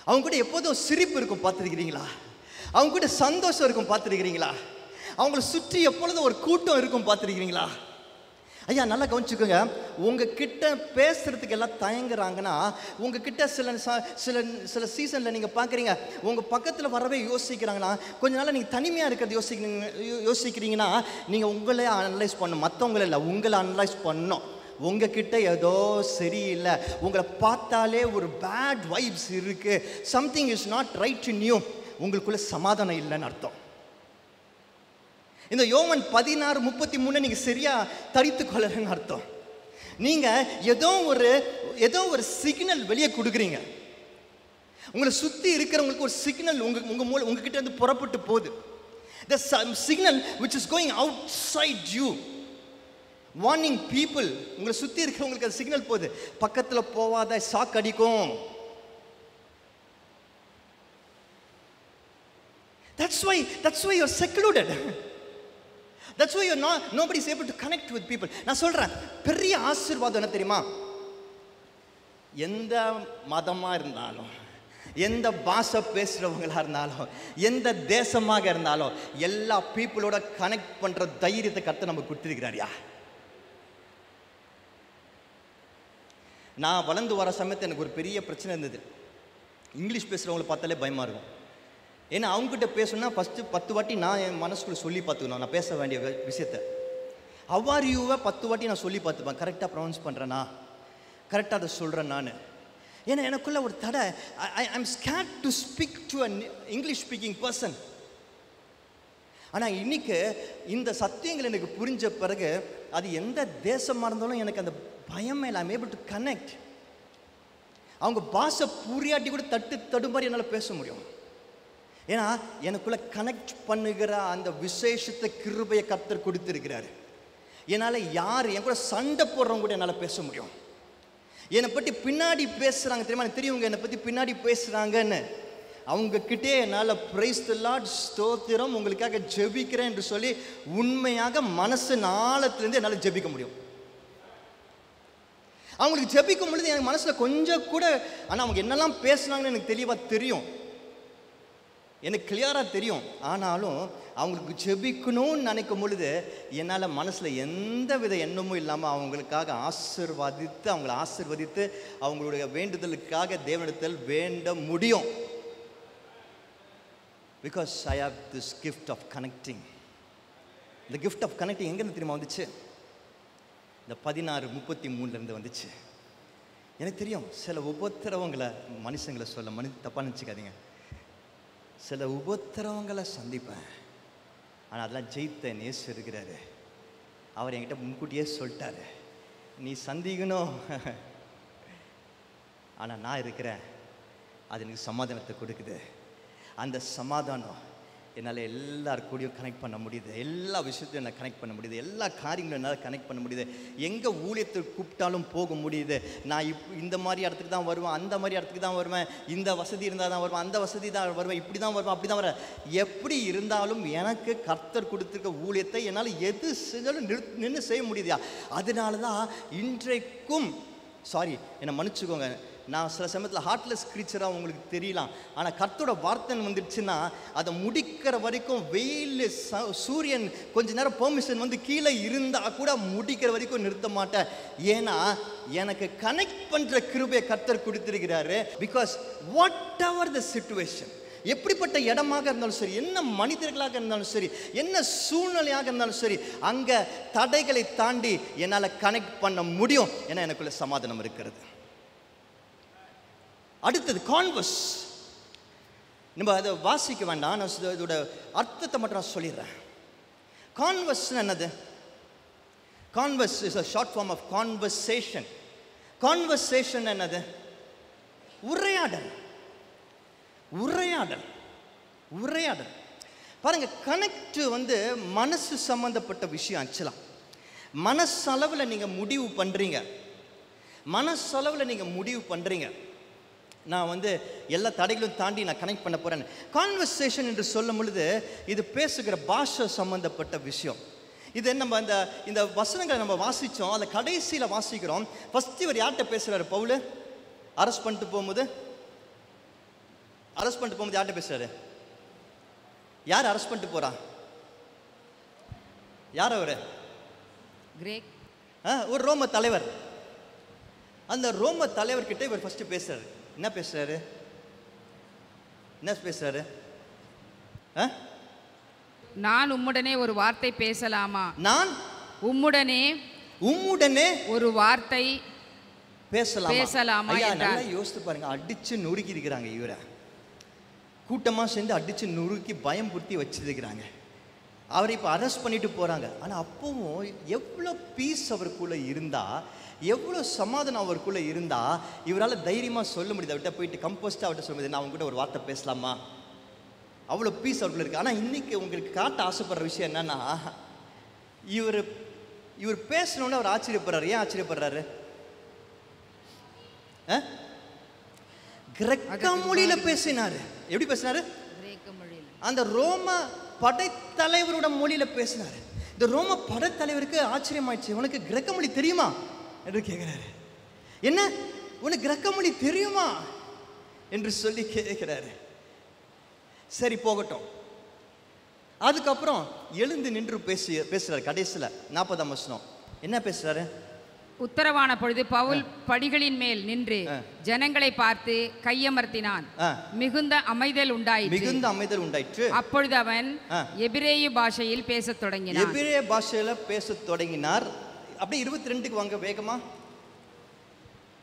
[SPEAKER 1] அவங்க கூட எப்போதும் சிரிப்பு இருக்கும், பார்த்துருக்கிறீங்களா? அவங்க கூட சந்தோஷம் இருக்கும், பார்த்துருக்கிறீங்களா? அவங்கள சுற்றி எப்பொழுதும் ஒரு கூட்டம் இருக்கும், பார்த்துருக்கிறீங்களா? ஐயா நல்லா கவனிச்சுக்கோங்க. உங்ககிட்ட பேசுறதுக்கு எல்லாம் தயங்குறாங்கன்னா, உங்ககிட்ட சில சீசனில் நீங்கள் பார்க்குறீங்க, உங்கள் பக்கத்தில் வரவே யோசிக்கிறாங்கன்னா, கொஞ்ச நாள் நீங்கள் தனிமையாக இருக்கிறது யோசிக்கிறீங்கன்னா, நீங்கள் உங்களே அனலைஸ் பண்ணணும், மற்றவங்கள இல்லை, உங்களை அனலைஸ் பண்ணணும். உங்ககிட்ட ஏதோ சரியில்லை, உங்களை பார்த்தாலே ஒரு பேட் வைப்ஸ் இருக்கு, something is not right in you, உங்களுக்குள்ள சமாதானம் இல்லைன்னு அர்த்தம். இந்த யோவான் 16:33 நீங்க சரியா தரித்து கொள்ளலன்னு அர்த்தம். நீங்க ஏதோ ஒரு சிக்னல் வெளியே கொடுக்குறீங்க. உங்களை சுத்தி இருக்கிறவங்களுக்கு ஒரு சிக்னல் உங்ககிட்ட இருந்து புறப்பட்டு போகுது. The signal which is going outside you, warning people. உங்களை சுத்தி இருக்கிறவங்களுக்கு அந்த சிக்னல் போகுது, பக்கத்துல போவாத, ஷாக் அடிக்கும். That's why you're secluded. That's why nobody is able to connect with people. நான் சொல்றேன், பெரிய ஆசீர்வாதம் என்ன தெரியுமா? எந்த மதமா இருந்தாலும், எந்த பாஷை பேசுறவங்களா இருந்தாலும், எந்த தேசமாக இருந்தாலும், எல்லா பீப்புளோட கனெக்ட் பண்ற தைரியத்தை கர்த்தர் நமக்கு கொடுத்திருக்கிறாரியா. நான் வளர்ந்து வர சமயத்தில் எனக்கு ஒரு பெரிய பிரச்சனை இருந்தது. இங்கிலீஷ் பேசுறவங்களை பார்த்தாலே பயமா இருக்கும். ஏன்னா அவங்ககிட்ட பேசணும்னா ஃபஸ்ட்டு 10 வாட்டி நான் என் மனசுக்குள்ள சொல்லி பார்த்துக்கணும் நான் பேச வேண்டிய விஷயத்தை. அவ்வாறு யூவை 10 வாட்டி நான் சொல்லி பார்த்துப்பேன், கரெக்டாக ப்ரொனவுன்ஸ் பண்ணுறேன்னா, கரெக்டாக அதை சொல்கிறேன் நான். ஏன்னா எனக்குள்ள ஒரு தடை, I'm scared to speak to a English speaking person. ஆனால் இன்னைக்கு இந்த சத்தியங்கள் எனக்கு புரிஞ்ச பிறகு, அது எந்த தேசமாக இருந்தாலும் எனக்கு அந்த பயமே இல்லை. I'm able to connect. அவங்க பாஷை புரியாட்டி கூட தடுமாறி என்னால் பேச முடியும். ஏன்னா எனக்குள்ள கனெக்ட் பண்ணுகிற அந்த விசேஷத்தை கிருபையை கர்த்தர் கொடுத்திருக்கிறாரு. என்னால் யார் என் கூட சண்டை போடுறவங்க கூட என்னால் பேச முடியும். என்னை பற்றி பின்னாடி பேசுகிறாங்க தெரியுமா, எனக்கு தெரியும் என்னை பற்றி பின்னாடி பேசுகிறாங்கன்னு. அவங்கக்கிட்டே என்னால் பிரைஸ் தி லார்ட், ஸ்தோத்திரம், உங்களுக்காக ஜெபிக்கிறேன் என்று சொல்லி உண்மையாக மனசு நாளத்துலேருந்து என்னால் ஜெபிக்க முடியும். அவங்களுக்கு ஜெபிக்கும் பொழுது எனக்கு மனசில் கொஞ்சம் கூட, ஆனால் அவங்க என்னெல்லாம் பேசுனாங்கன்னு எனக்கு தெளிவாக தெரியும், எனக்கு கிளியராக தெரியும். ஆனாலும் அவங்களுக்கு ஜெபிக்கணும்னு நினைக்கும் பொழுது என்னால் மனசில் எந்த வித எண்ணமும் இல்லாமல் அவங்களுக்காக அவங்கள ஆசீர்வதித்து அவங்களுடைய வேண்டுதலுக்காக தேவனிடத்தில் வேண்ட முடியும். Because I have this gift of connecting. இந்த கிஃப்ட் ஆஃப் கனெக்டிங் எங்கேருந்து தெரியுமா வந்துச்சு? இந்த 16:33 வந்துச்சு. எனக்கு தெரியும் சில உபத்திரவங்களை மனுஷங்களை சொல்ல தப்பாக நினச்சிக்காதீங்க. சில உபத்திரவங்களை சந்திப்பேன், ஆனால் அதெல்லாம் ஜெயித்த நேசு இருக்கிறாரு. அவர் என்கிட்ட முன்கூட்டியே சொல்லிட்டாரு, நீ சந்திக்கணும், ஆனால் நான் இருக்கிறேன். அது எனக்கு சமாதானத்தை கொடுக்குது. அந்த சமாதானம் என்னால் எல்லாருக்கூடையும் கனெக்ட் பண்ண முடியுது. எல்லா விஷயத்தையும் என்னால் கனெக்ட் பண்ண முடியுது. எல்லா காரியங்களும் என்னால் கனெக்ட் பண்ண முடியுது. எங்கே ஊழியத்துக்கு கூப்பிட்டாலும் போக முடியுது. நான் இந்த மாதிரி இடத்துக்கு தான் வருவேன், அந்த மாதிரி இடத்துக்கு தான் வருவேன், இந்த வசதி இருந்தால் தான் வருவேன், அந்த வசதி தான் வருவேன், இப்படி தான் வருவேன், அப்படி தான் வரேன். எப்படி இருந்தாலும் எனக்கு கர்த்தர் கொடுத்துருக்க ஊழியத்தை என்னால் எது செஞ்சாலும் நின்று செய்ய முடியுதா. அதனால தான் இன்றைக்கும், என்னை மன்னிச்சுக்கோங்க, நான் சில சமயத்தில் ஹார்ட்லெஸ் கிரீச்சராக உங்களுக்கு தெரியலாம். ஆனால் கர்த்தரோட வார்த்தை வந்துடுச்சுன்னா அதை முடிக்கிற வரைக்கும், வெயில் சூரியன் கொஞ்ச நேரம் பெர்மிஷன் கீழே இருந்தால் கூட முடிக்கிற வரைக்கும் நிறுத்த மாட்டேன். ஏன்னா எனக்கு கனெக்ட் பண்ணுற கிருபையை கர்த்தர் கொடுத்துருக்கிறாரு. Because what ever the situation, எப்படிப்பட்ட இடமாக இருந்தாலும் சரி, என்ன மனிதர்களாக இருந்தாலும் சரி, என்ன சூழ்நிலையாக இருந்தாலும் சரி, அங்கே தடைகளை தாண்டி என்னால் கனெக்ட் பண்ண முடியும். ஏன்னா எனக்குள்ள சமாதானம் இருக்கிறது. அடுத்தது கான்வர்ஸ். நம்ம அதை வாசிக்க வேண்டாம், நான் இதோட அர்த்தத்தை மட்டும் நான் சொல்லிடுறேன். கான்வர்ஸ் என்னது? Converse is a short form of conversation. Conversation என்னது? உரையாடல். உரையாடல் உரையாடல் பாருங்க. கனெக்ட் மனசு சம்பந்தப்பட்ட விஷயம். ஆக்சுவலாக மனசளவில் நீங்கள் முடிவு பண்ணுறீங்க. நான் வந்து எல்லா தடைகளும் தாண்டி நான் கனெக்ட் பண்ண போகிறேன். கான்வர்சேஷன் என்று சொல்லும் பொழுது இது பேசுகிற பாஷை சம்மந்தப்பட்ட விஷயம். இது நம்ம இந்த வசனங்களை நம்ம வாசித்தோம், அதை கடைசியில் வாசிக்கிறோம். ஃபஸ்ட்டு இவர் யார்கிட்ட பேசுகிறாரு? பவுல் அரெஸ்ட் பண்ணிட்டு போகும்போது யார்கிட்ட பேசுகிறாரு? யார் அரெஸ்ட் பண்ணிட்டு போகிறா? யார் அவர்?
[SPEAKER 2] கிரேக்,
[SPEAKER 1] ஒரு ரோம தலைவர். அந்த ரோம தலைவர்கிட்ட இவர் ஃபஸ்ட்டு பேசுகிறாரு. என்ன பேசுகிறாரு?
[SPEAKER 2] நான் உம்முடனே ஒரு வார்த்தை பேசலாமா?
[SPEAKER 1] நான் உம்முடனே
[SPEAKER 2] ஒரு வார்த்தை
[SPEAKER 1] பேசலாமா? நல்லா யோசித்து பாருங்க. அடிச்சு நொறுக்கி இருக்கிறாங்க இவரை, கூட்டமாக சேர்ந்து அடிச்சு நொறுக்கி பயம் புறுத்தி வச்சிருக்கிறாங்க. அவரை இப்போ அரெஸ்ட் பண்ணிட்டு போகிறாங்க. ஆனால் அப்பவும் எவ்வளோ பீஸ் அவருக்குள்ளே இருந்தா, எவ்வளோ சமாதானம் அவருக்குள்ளே இருந்தா இவரால் தைரியமாக சொல்ல முடியுது. அவர்கிட்ட போயிட்டு கம்போஸ்டாக அவர்கிட்ட சொல்ல முடியுது, நான் அவங்ககிட்ட ஒரு வார்த்தை பேசலாமா? அவ்வளோ பீஸ் அவருக்குள்ள இருக்குது. ஆனால் இன்றைக்கி உங்களுக்கு காட்ட ஆசைப்படுற விஷயம் என்னன்னா, இவர் பேசணுன்னு அவர் ஆச்சரியப்படுறாரு. ஏன் ஆச்சரியப்படுறாரு? கிரேக்க மொழியில பேசினாரு. எப்படி பேசினாரு? அந்த ரோம படைத்தலைவரோட மொழியில பேசினாரு. இந்த ரோம படைத்தலைவருக்கு ஆச்சரியமாயிடுச்சு. உனக்கு கிரேக்க மொழி தெரியுமா என்று கேட்கிறாரு. என்ன, உனக்கு கிரேக்க மொழி தெரியுமா என்று சொல்லி கேட்கிறாரு. சரி போகட்டும். அதுக்கப்புறம் எழுந்து நின்று பேசுறாரு. கடைசியில் 40ஆம் வசனம் என்ன பேசுறாரு?
[SPEAKER 2] உத்தரவான பொழுது பவுல் படிகளின் மேல் நின்று ஜனங்களை பார்த்து கையமர்த்தினான். மிகுந்த அமைதல் உண்டாயிற்று. அப்பொழுது அவன் எபிரேய பாஷையில் பேசத் தொடங்கினார். அப்படியே 22க்கு வாங்க வேகமா.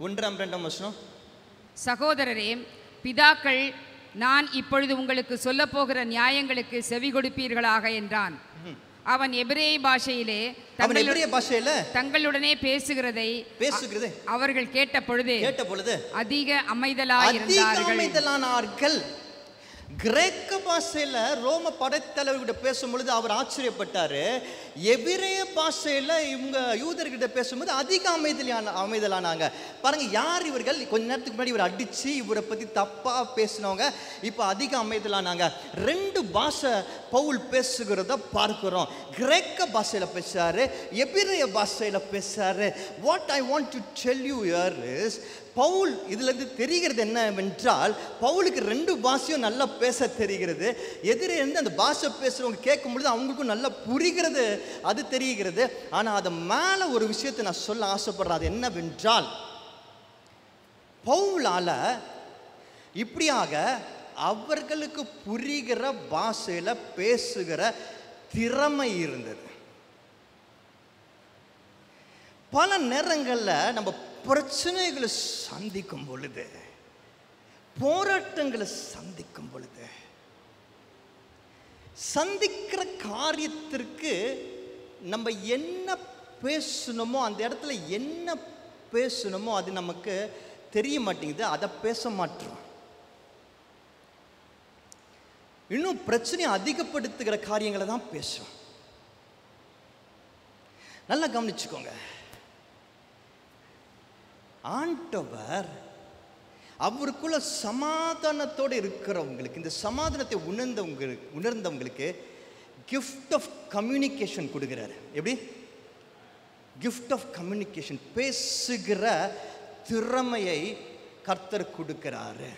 [SPEAKER 2] 1-2 வசனம். சகோதரரே, பிதாக்கள், நான் இப்பொழுது உங்களுக்கு சொல்ல போகிற நியாயங்களுக்கு செவி கொடுப்பீர்களாக என்றான். அவன் எபிரேய பாஷையிலே தங்களுடனே பேசுகிறதை அவர்கள் கேட்ட பொழுது அதிக அமைதலானார்கள்.
[SPEAKER 1] கிரேக்க பாஷையில் ரோம படைத்தலைவர்கிட்ட பேசும்பொழுது அவர் ஆச்சரியப்பட்டாரு. எபிரேய பாஷையில் இவங்க யூதர்கிட்ட பேசும்போது அதிக அமைதலானாங்க. பாருங்க, யார் இவர்கள்? கொஞ்ச நேரத்துக்கு முன்னாடி இவர் அடிச்சு இவரை பற்றி தப்பாக பேசினவங்க இப்போ அதிக அமைதலானாங்க. 2 பாஷை பவுல் பேசுகிறத பார்க்கிறோம். கிரேக்க பாஷையில் பேசுறாரு, எபிரேய பாஷையில் பேசுறாரு. What I want to tell you here is, Paul இதிலிருந்து தெரிகிறது என்னவென்றால், பவுலுக்கு 2 பாஷையும் நல்லா பேச தெரிகிறது. எதிரே இருந்து அந்த பாஷை பேசுகிறவங்க கேட்கும் பொழுது அவங்களுக்கும் நல்லா புரிகிறது, அது தெரிகிறது. ஆனால் அது மேலே ஒரு விஷயத்தை நான் சொல்ல ஆசைப்படுறேன். அது என்னவென்றால், பவுலால இப்படியாக அவர்களுக்கு புரிகிற பாஷையில் பேசுகிற திறமை இருந்தது. பல நேரங்களில் நம்ம பிரச்சனைகளை சந்திக்கும் பொழுது, போராட்டங்களை சந்திக்கும் பொழுது, சந்திக்கிற காரியத்திற்கு நம்ம என்ன பேசணுமோ, அந்த இடத்துல என்ன பேசணுமோ அது நமக்கு தெரிய மாட்டேங்குது. அதை பேச மாட்டோம். இன்னும் பிரச்சனையை அதிகப்படுத்துகிற காரியங்களை தான் பேசுவோம். நல்லா கவனிச்சுக்கோங்க. ஆண்டவர் அவருக்குள்ள சமாதானத்தோடு இருக்கிறவங்களுக்கு, இந்த சமாதானத்தை உணர்ந்தவங்களுக்கு கிஃப்ட் ஆஃப் கம்யூனிகேஷன் கொடுக்கிறாரு. எப்படி? கிஃப்ட் ஆஃப் கம்யூனிகேஷன், பேசுகிற திறமையை கர்த்தர் கொடுக்கிறாரு.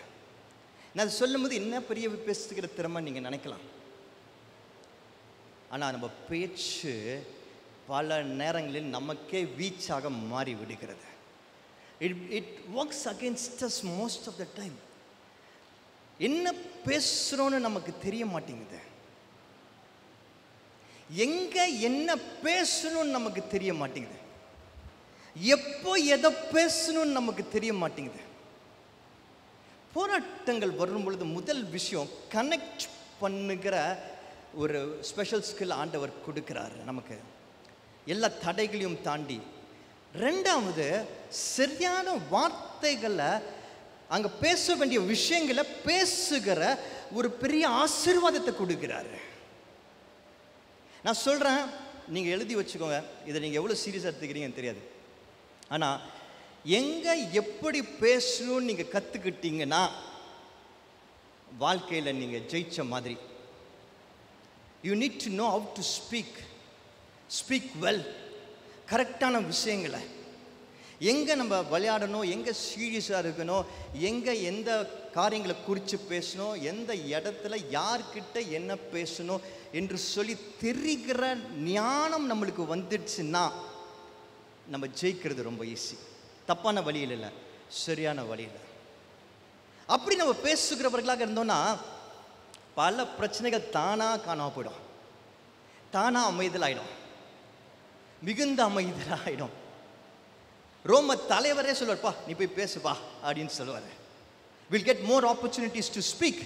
[SPEAKER 1] நான் அதை சொல்லும் போது என்ன பெரிய பேசுகிற திறமை நீங்கள் நினைக்கலாம். ஆனால் நம்ம பேச்சு பல நேரங்களில் நமக்கே வீச்சாக மாறி விடுகிறது. It works against us most of the time. என்ன பேசுகிறோன்னு நமக்கு தெரிய மாட்டேங்குது. எங்க என்ன பேசணும்னு நமக்கு தெரிய மாட்டேங்குது. எப்போ எதை பேசணும்னு நமக்கு தெரிய மாட்டேங்குது. போராட்டங்கள் வரும் பொழுது முதல் விஷயம் கனெக்ட் பண்ணுகிற ஒரு ஸ்பெஷல் ஸ்கில் ஆண்டவர் கொடுக்கிறாரு நமக்கு, எல்லா தடைகளையும் தாண்டி. 2வது, சரியான வார்த்தைகளை, அங்கே பேச வேண்டிய விஷயங்களை பேசுகிற ஒரு பெரிய ஆசீர்வாதத்தை கொடுக்கிறாரு. நான் சொல்கிறேன், நீங்கள் எழுதி வச்சுக்கோங்க. இதை நீங்கள் எவ்வளோ சீரியஸாக எடுத்துக்கிறீங்கன்னு தெரியாது. ஆனால் எங்க எப்படி பேசணும்னு நீங்க கத்துக்கிட்டீங்கன்னா வாழ்க்கையில் நீங்க ஜெயிச்ச மாதிரி. You need to know how to speak well. கரெக்டான விஷயங்களை எங்கே நம்ம விளையாடணும், எங்கே சீரியஸாக இருக்கணும், எங்கே எந்த காரியங்களை குறித்து பேசணும், எந்த இடத்துல யார்கிட்ட என்ன பேசணும் என்று சொல்லி தெரிகிற ஞானம் நம்மளுக்கு வந்துடுச்சுன்னா நம்ம ஜெயிக்கிறது ரொம்ப ஈஸி. தப்பான வழியில் இல்லை, சரியான வழியில். அப்படி நம்ம பேசுகிறவர்களாக இருந்தோம்னா பல பிரச்சனைகள் தானாக காணாமல் போயிடும், தானாக அமைதலாயிடும், மிகுந்த அமைதலாயிடும். ரோம தலைவரே சொல்லுவார்ப்பா, நீ போய் பேசுப்பா அப்படின்னு சொல்லுவார். Will get more opportunities to speak,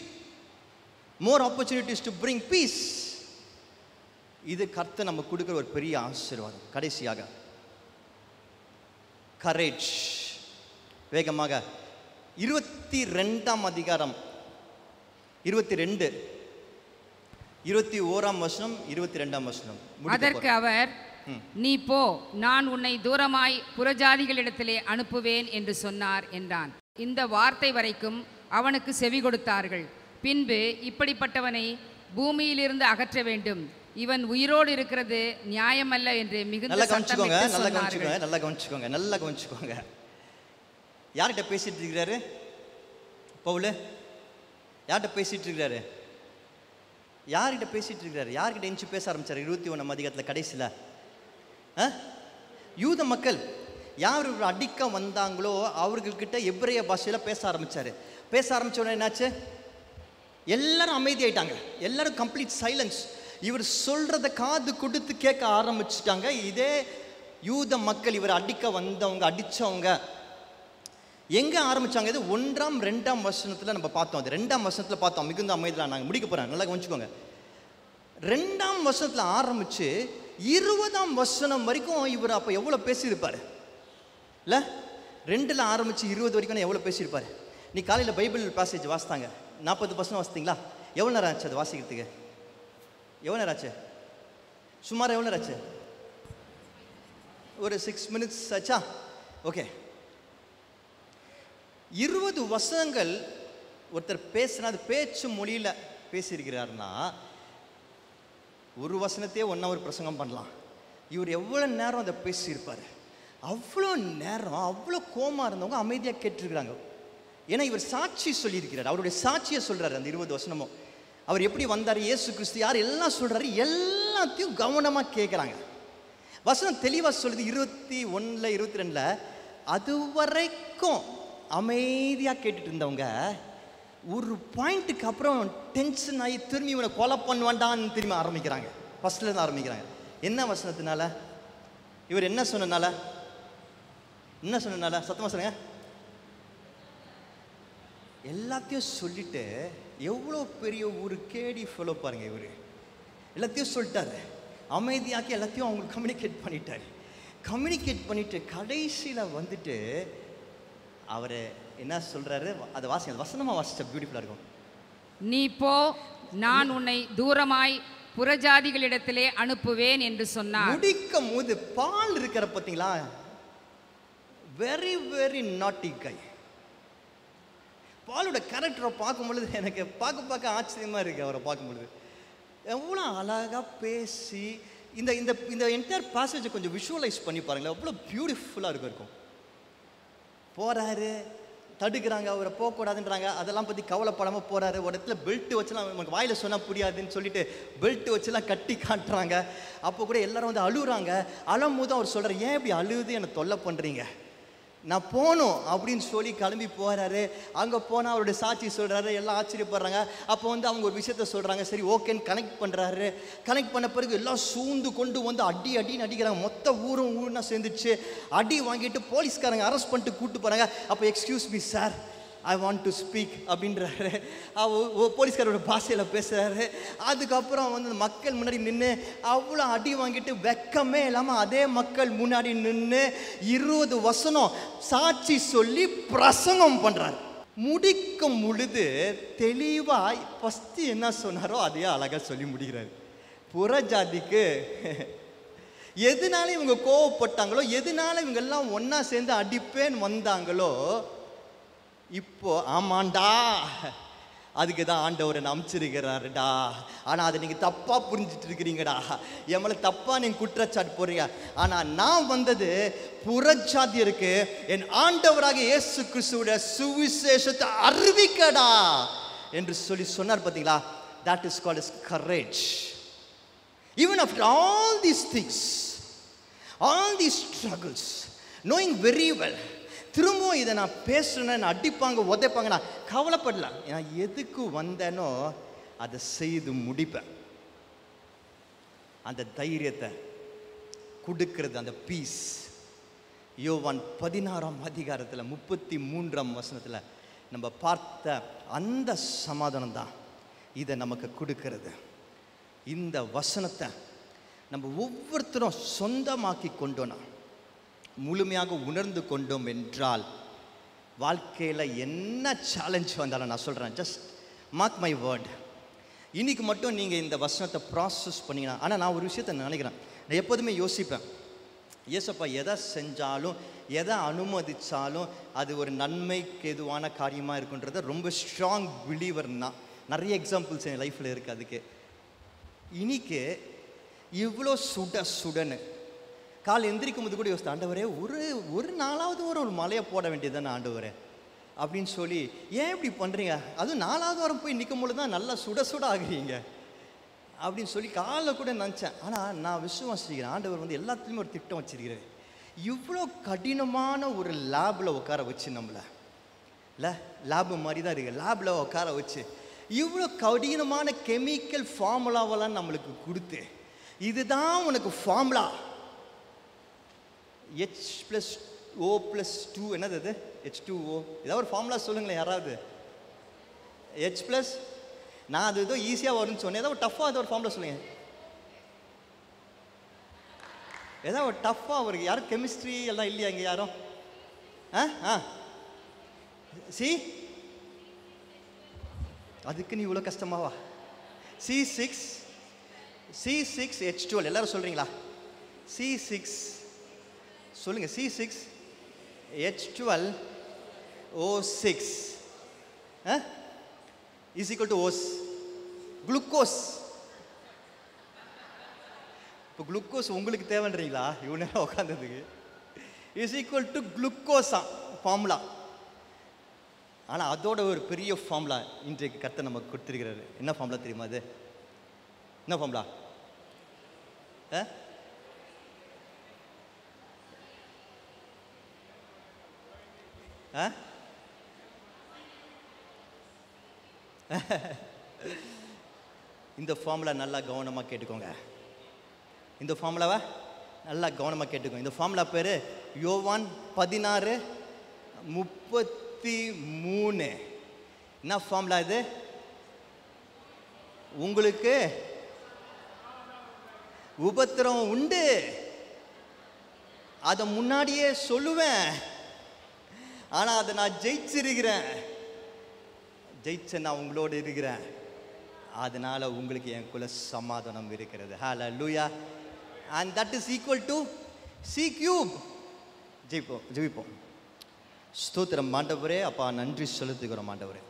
[SPEAKER 1] more opportunities to bring piece. இது கர்த்தர் நம்ம கொடுக்குற ஒரு பெரிய ஆசீர்வாதம். கடைசியாக கரேஜ். வேகமாக 22ஆம் அதிகாரம் 22, 21ஆம் வசனம், 22ஆம் வசனம்.
[SPEAKER 2] அதற்கு அவர், நீ போ, நான் உன்னை தூரமாய் புறஜாதிகளிடத்திலே அனுப்புவேன் என்று சொன்னார் என்றான். இந்த வார்த்தை வரைக்கும் அவனுக்கு செவி கொடுத்தார்கள். பின்பு இப்படிப்பட்டவனை பூமியிலிருந்து அகற்ற வேண்டும், இவன் உயிரோடு இருக்கிறது நியாயமல்ல என்று மிகுந்த சத்தமிட்டு சொன்னார்கள்.
[SPEAKER 1] நல்லா கவனிச்சுக்கோங்க. யார்கிட்ட பேசிட்டு இருக்கிறாரு பவுல்? யார்கிட்ட பேசிட்டு இருக்கிறாரு? யார்கிட்ட எஞ்சி பேச ஆரம்பிச்சார்? 21ஆம் அதிகாரத்தில் கடைசியில் யூத மக்கள் யார் அடிக்க வந்தாங்களோ அவர்கள்கிட்ட எபிரேய பாஷையில் பேச ஆரம்பிச்சாரு. பேச ஆரம்பிச்ச உடனே என்னாச்சு? எல்லாரும் அமைதியாயிட்டாங்க, எல்லாரும் கம்ப்ளீட் சைலன்ஸ். இவர் சொல்றத காது கொடுத்து கேட்க ஆரம்பிச்சுட்டாங்க. இதே யூத மக்கள் இவர் அடிக்க வந்தவங்க, அடிச்சவங்க எங்க ஆரம்பிச்சாங்க? இது 1ஆம் 2ஆம் வசனத்துல நம்ம பார்த்தோம். அது 2ஆம் வசனத்துல பார்த்தோம். மிகுந்த அமைதியில் நாங்கள் முடிக்க போறேன், நல்லா கவனிச்சுக்கோங்க. 2ஆம் வசனத்துல ஆரம்பிச்சு 20ஆம் வசனம் வரைக்கும் இவர் அப்ப எவ்வளவு பேசியிருப்பாரு இல்ல? 2ல் ஆரம்பிச்சு 20 வரைக்கும் எவ்வளவு பேசியிருப்பாரு? நீ காலையில பைபிள் பேசேஜ் வாசித்தாங்க, 40 வசனம் வாசித்தீங்களா? எவ்வளவு நேரம் ஆச்சு அது வாசிக்கிறதுக்கு? எவ்வளவு நேரம் ஆச்சு? சுமார் எவ்வளவு நேரம் ஆச்சு? ஒரு 6 minutes ஆச்சா? ஓகே. 20 வசனங்கள் ஒருத்தர் பேசினா, அது பேச்சு மொழியில பேசியிருக்கிறாருன்னா ஒரு வசனத்தையே 1 hour பிரசங்கம் பண்ணலாம். இவர் எவ்வளோ நேரம் அதை பேசியிருப்பார்? அவ்வளோ நேரம், அவ்வளோ கோமா இருந்தவங்க அமைதியாக கேட்டிருக்கிறாங்க. ஏன்னா இவர் சாட்சி சொல்லியிருக்கிறார், அவருடைய சாட்சியை சொல்கிறார். அந்த 20 வசனமும் அவர் எப்படி வந்தார், இயேசு கிறிஸ்து யார், எல்லாம் சொல்கிறாரு. எல்லாத்தையும் கவனமாக கேட்குறாங்க. வசனம் தெளிவாக சொல்லுது 21ல் 22ல், அது வரைக்கும் அமைதியாக கேட்டுட்டு இருந்தவங்க ஒரு பாயிண்ட்டுக்கு அப்புறம் டென்ஷன் ஆகி திரும்பி இவனை கொலை பண்ணுவான்டான்னு திரும்பி ஆரம்பிக்கிறாங்க. ஃபர்ஸ்ட்ல இருந்து ஆரம்பிக்கிறாங்க. என்ன வசனத்தினால? இவர் என்ன சொன்னனால? சத்தமா சொல்லுங்க. எல்லாத்தையும் சொல்லிட்டு, எவ்வளோ பெரிய ஒரு கேடி ஃபெலோ பாருங்க. இவர் எல்லாத்தையும் சொல்லிட்டாரு, அமைதியாக்கி எல்லாத்தையும் அவங்களுக்கு கம்யூனிகேட் பண்ணிட்டு கடைசியில் வந்துட்டு அவர் என்ன சொல்றாரு? அதை வாசி, அது வசனமா வாசிச்சா பியூட்டிஃபுல்லா இருக்கும்.
[SPEAKER 2] நீ போ, நான் உன்னை தூரமாய் புறஜாதிகளிடத்திலே அனுப்புவேன் என்று சொன்னார். முடிக்கும்
[SPEAKER 1] போது பால் இருக்கிற பார்த்தீங்களா, வெரி வெரி நாட்டி கை. பாலோட கேரக்டரை பார்க்கும் பொழுது எனக்கு பார்க்க ஆச்சரியமா இருக்கு. அவரை பார்க்கும் பொழுது எவ்வளோ அழகா பேசி இந்த இந்த இந்த என்டையர் பாசேஜை கொஞ்சம் விஷுவலைஸ் பண்ணி பாருங்களேன், எவ்வளோ பியூட்டிஃபுல்லாக இருக்கும். போறாரு, தடுக்கிறாங்க, அவரை போகக்கூடாதுன்றாங்க, அதெல்லாம் பற்றி கவலைப்படாமல் போறாரு. ஒரு இடத்துல பெல்ட் வச்சுலாம், நமக்கு வாயில் சொன்னால் புரியாதுன்னு சொல்லிட்டு பெல்ட் வச்சுலாம் கட்டி காட்டுறாங்க. அப்போ கூட எல்லாரும் வந்து அழுகுறாங்க. அழும் போது அவர் சொல்கிறார், ஏன் இப்படி அழுது என்னை தொல்லை பண்ணுறீங்க, நான் போகணும் அப்படின்னு சொல்லி கிளம்பி போகிறாரு. அங்கே போனால் அவருடைய சாட்சி சொல்கிறாரு, எல்லாம் ஆச்சரியப்படுறாங்க. அப்போ வந்து அவங்க ஒரு விஷயத்த சொல்கிறாங்க, சரி ஓகேன்னு கனெக்ட் பண்ணுறாரு. கனெக்ட் பண்ண பிறகு எல்லாம் சூழ்ந்து கொண்டு வந்து அடின்னு அடிக்கிறாங்க. மொத்த ஊருன்னா சேர்ந்துச்சு. அடி வாங்கிட்டு போலீஸ்காரங்க அரெஸ்ட் பண்ணிட்டு கூப்பிட்டு போகிறாங்க. அப்போ excuse me sir, I want to speak அப்படின்றாரு. போலீஸ்காரோட பாஷையில் பேசுகிறாரு. அதுக்கப்புறம் வந்து மக்கள் முன்னாடி நின்று அவ்வளோ அடி வாங்கிட்டு வெக்கமே இல்லாமல் அதே மக்கள் முன்னாடி நின்று 20 வசனம் சாட்சி சொல்லி பிரசங்கம் பண்ணுறாரு. முடிக்கும் பொழுது தெளிவாக ஃபஸ்ட்டு என்ன சொன்னாரோ அதையே அழகாக சொல்லி முடிக்கிறாரு. புறஜாதிக்கு எதனால இவங்க கோவப்பட்டாங்களோ, எதனால இவங்க எல்லாம் ஒன்னா சேர்ந்து அடிப்பேன்னு வந்தாங்களோ, இப்போ ஆமாண்டா அதுக்கு தான் ஆண்டவர் என்ன அனுப்பிச்சிருக்கிறாருடா, ஆனால் அதை நீங்கள் தப்பாக புரிஞ்சிட்டு இருக்கிறீங்கடா, என் மேலே தப்பாக நீங்கள் குற்றச்சாட்டு போடுறீங்க. ஆனால் நான் வந்தது புறஜாதியருக்கு என் ஆண்டவராக இயேசு கிறிஸ்துவோட சுவிசேஷத்தை அறிவிக்கடா என்று சொல்லி சொன்னார். பார்த்தீங்களா? that is called as courage. Even after all these things, all these struggles, knowing very well, திரும்பவும் இதை நான் பேசுறேன், அடிப்பாங்க உதைப்பாங்க, நான் கவலைப்படல. நான் எதுக்கு வந்தேனோ அதை செய்து முடிப்பேன். அந்த தைரியத்தை கொடுக்கிறது அந்த பீஸ். யோவான் 16ஆம் அதிகாரத்தில் 33ஆம் வசனத்தில் நம்ம பார்த்த அந்த சமாதானம் தான் இதை நமக்கு கொடுக்கிறது. இந்த வசனத்தை நம்ம ஒவ்வொருத்தரும் சொந்தமாக்கி கொண்டோன்னா, முழுமையாக உணர்ந்து கொண்டோம் என்றால், வாழ்க்கையில் என்ன சேலஞ்ச் வந்தாலும் நான் சொல்கிறேன், ஜஸ்ட் மார்க் மை வேர்ட், இன்னைக்கு மட்டும் நீங்கள் இந்த வசனத்தை ப்ராசஸ் பண்ணிங்கன்னா. ஆனால் நான் ஒரு விஷயத்தை நினைக்கிறேன், நான் எப்போதுமே யோசிப்பேன், ஏசப்பா எதை செஞ்சாலும் எதை அனுமதித்தாலும் அது ஒரு நன்மைக்கு எதுவான காரியமாக இருக்குன்றத ரொம்ப ஸ்ட்ராங் பிலீவர்னா. நிறைய எக்ஸாம்பிள்ஸ் என் லைஃப்பில் இருக்குது. அதுக்கு இன்னைக்கு இவ்வளோ சுடன்னு கால் எந்திரிக்கும் போது கூட யோசித்து, ஆண்டவரே ஒரு நாலாவது ஒரு மலையை போட வேண்டியது தானே ஆண்டவரே அப்படின்னு சொல்லி, ஏன் இப்படி பண்ணுறீங்க, அதுவும் 4வது வாரம் போய் நிற்கும் பொழுது தான் நல்லா சுட ஆகுறீங்க அப்படின்னு சொல்லி காலில் கூட நினச்சேன். ஆனால் நான் விசுவாசிக்கிறேன், ஆண்டவர் வந்து எல்லாத்துலேயுமே ஒரு திட்டம் வச்சிருக்கிறார். இவ்வளோ கடினமான ஒரு லேபில் உட்கார வச்சு, நம்மளை இல்லை லேபு மாதிரி தான் இருக்குது, லேபில் உட்கார வச்சு இவ்வளோ கடினமான கெமிக்கல் ஃபார்முலாவெல்லாம் நம்மளுக்கு கொடுத்து, இதுதான் உனக்கு ஃபார்முலா H+O+2 என்னது அது, H2O, ஏதாவது ஒரு ஃபார்முலா சொல்லுங்களேன் யாராவது. H+, நான் அது ஏதோ ஈஸியாக வரும்னு சொன்னேன், ஏதாவது டஃப்பாக ஏதோ ஒரு ஃபார்முலா சொல்லுங்கள். ஏதாவது ஒரு டஃப்பாக அவருக்கு யாரும் கெமிஸ்ட்ரி எல்லாம் இல்லையா இங்கே யாரும்? சி, அதுக்கு நீ இவ்வளோ கஷ்டமாவா? C6H12 எல்லாரும் சொல்கிறீங்களா? C6 சொல்லுங்கள். C6H12O6 is equal to OS, glucose. இப்போ குளுக்கோஸ் உங்களுக்கு தேவைன்றீங்களா? இவ்வளோ நேரம் உட்காந்ததுக்கு இஸ் ஈக்குவல் டு குளுக்கோஸா ஃபார்முலா. ஆனால் அதோட ஒரு பெரிய ஃபார்முலா இன்றைக்கு கர்த்தர் நமக்கு கொடுத்துருக்கிறாரு. என்ன ஃபார்முலா தெரியுமா? அது என்ன ஃபார்முலா? இந்த ஃபார்முலா நல்லா கவனமாக கேட்டுக்கோங்க. இந்த ஃபார்முலாவை நல்லா கவனமாக கேட்டுக்கோங்க. இந்த ஃபார்முலா பேர் யோவான் 16:33. என்ன ஃபார்முலா இது? உங்களுக்கு உபத்திரம் உண்டு, அதை முன்னாடியே சொல்லுவேன், ஆனால் அதை நான் ஜெயிச்சிருக்கிறேன். ஜெயிச்ச நான் உங்களோடு இருக்கிறேன், அதனால உங்களுக்கு எனக்குள்ள சமாதானம் இருக்கிறது. ஹல்லேலூயா. and that is equal to C3. ஜெபிப்போம். ஸ்தோத்திரம் ஆண்டவரே. அப்பா நன்றி செலுத்துகிறோம் ஆண்டவரே.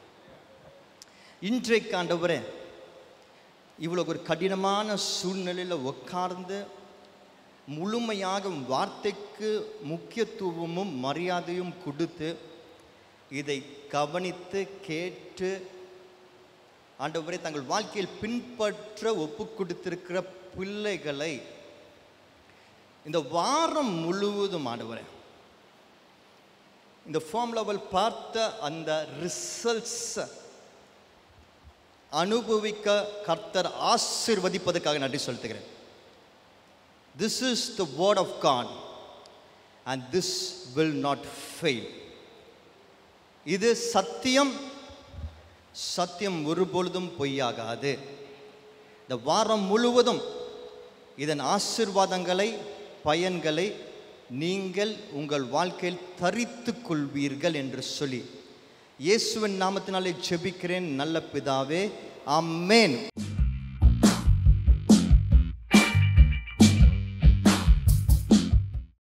[SPEAKER 1] இன்றைக்கு ஆண்டவரே இவ்வளோ ஒரு கடினமான சூழ்நிலையில் உட்கார்ந்து முழுமையாக வார்த்தைக்கு முக்கியத்துவமும் மரியாதையும் கொடுத்து இதை கவனித்து கேட்டு ஆண்டவரே தங்கள் வாழ்க்கையில் பின்பற்ற ஒப்பு கொடுத்திருக்கிற பிள்ளைகளை இந்த வாரம் முழுவதும் ஆண்டவரே இந்த ஃபார்முலாவில் பார்த்த அந்த ரிசல்ட்ஸ் அனுபவிக்க கர்த்தர் ஆசீர்வதிப்பதற்காக நன்றி செலுத்துகிறேன். This is the word of God and this will not fail. இது சத்தியம், சத்தியம் ஒருபொழுதும் பொய்யாகாது. இந்த வாரம் முழுவதும் இதன் ஆசீர்வாதங்களை பயன்களை நீங்கள் உங்கள் வாழ்க்கையில் தரித்துக் கொள்வீர்கள் என்று சொல்லி இயேசுவின் நாமத்தினாலே ஜெபிக்கிறேன் நல்ல பிதாவே. ஆமென்.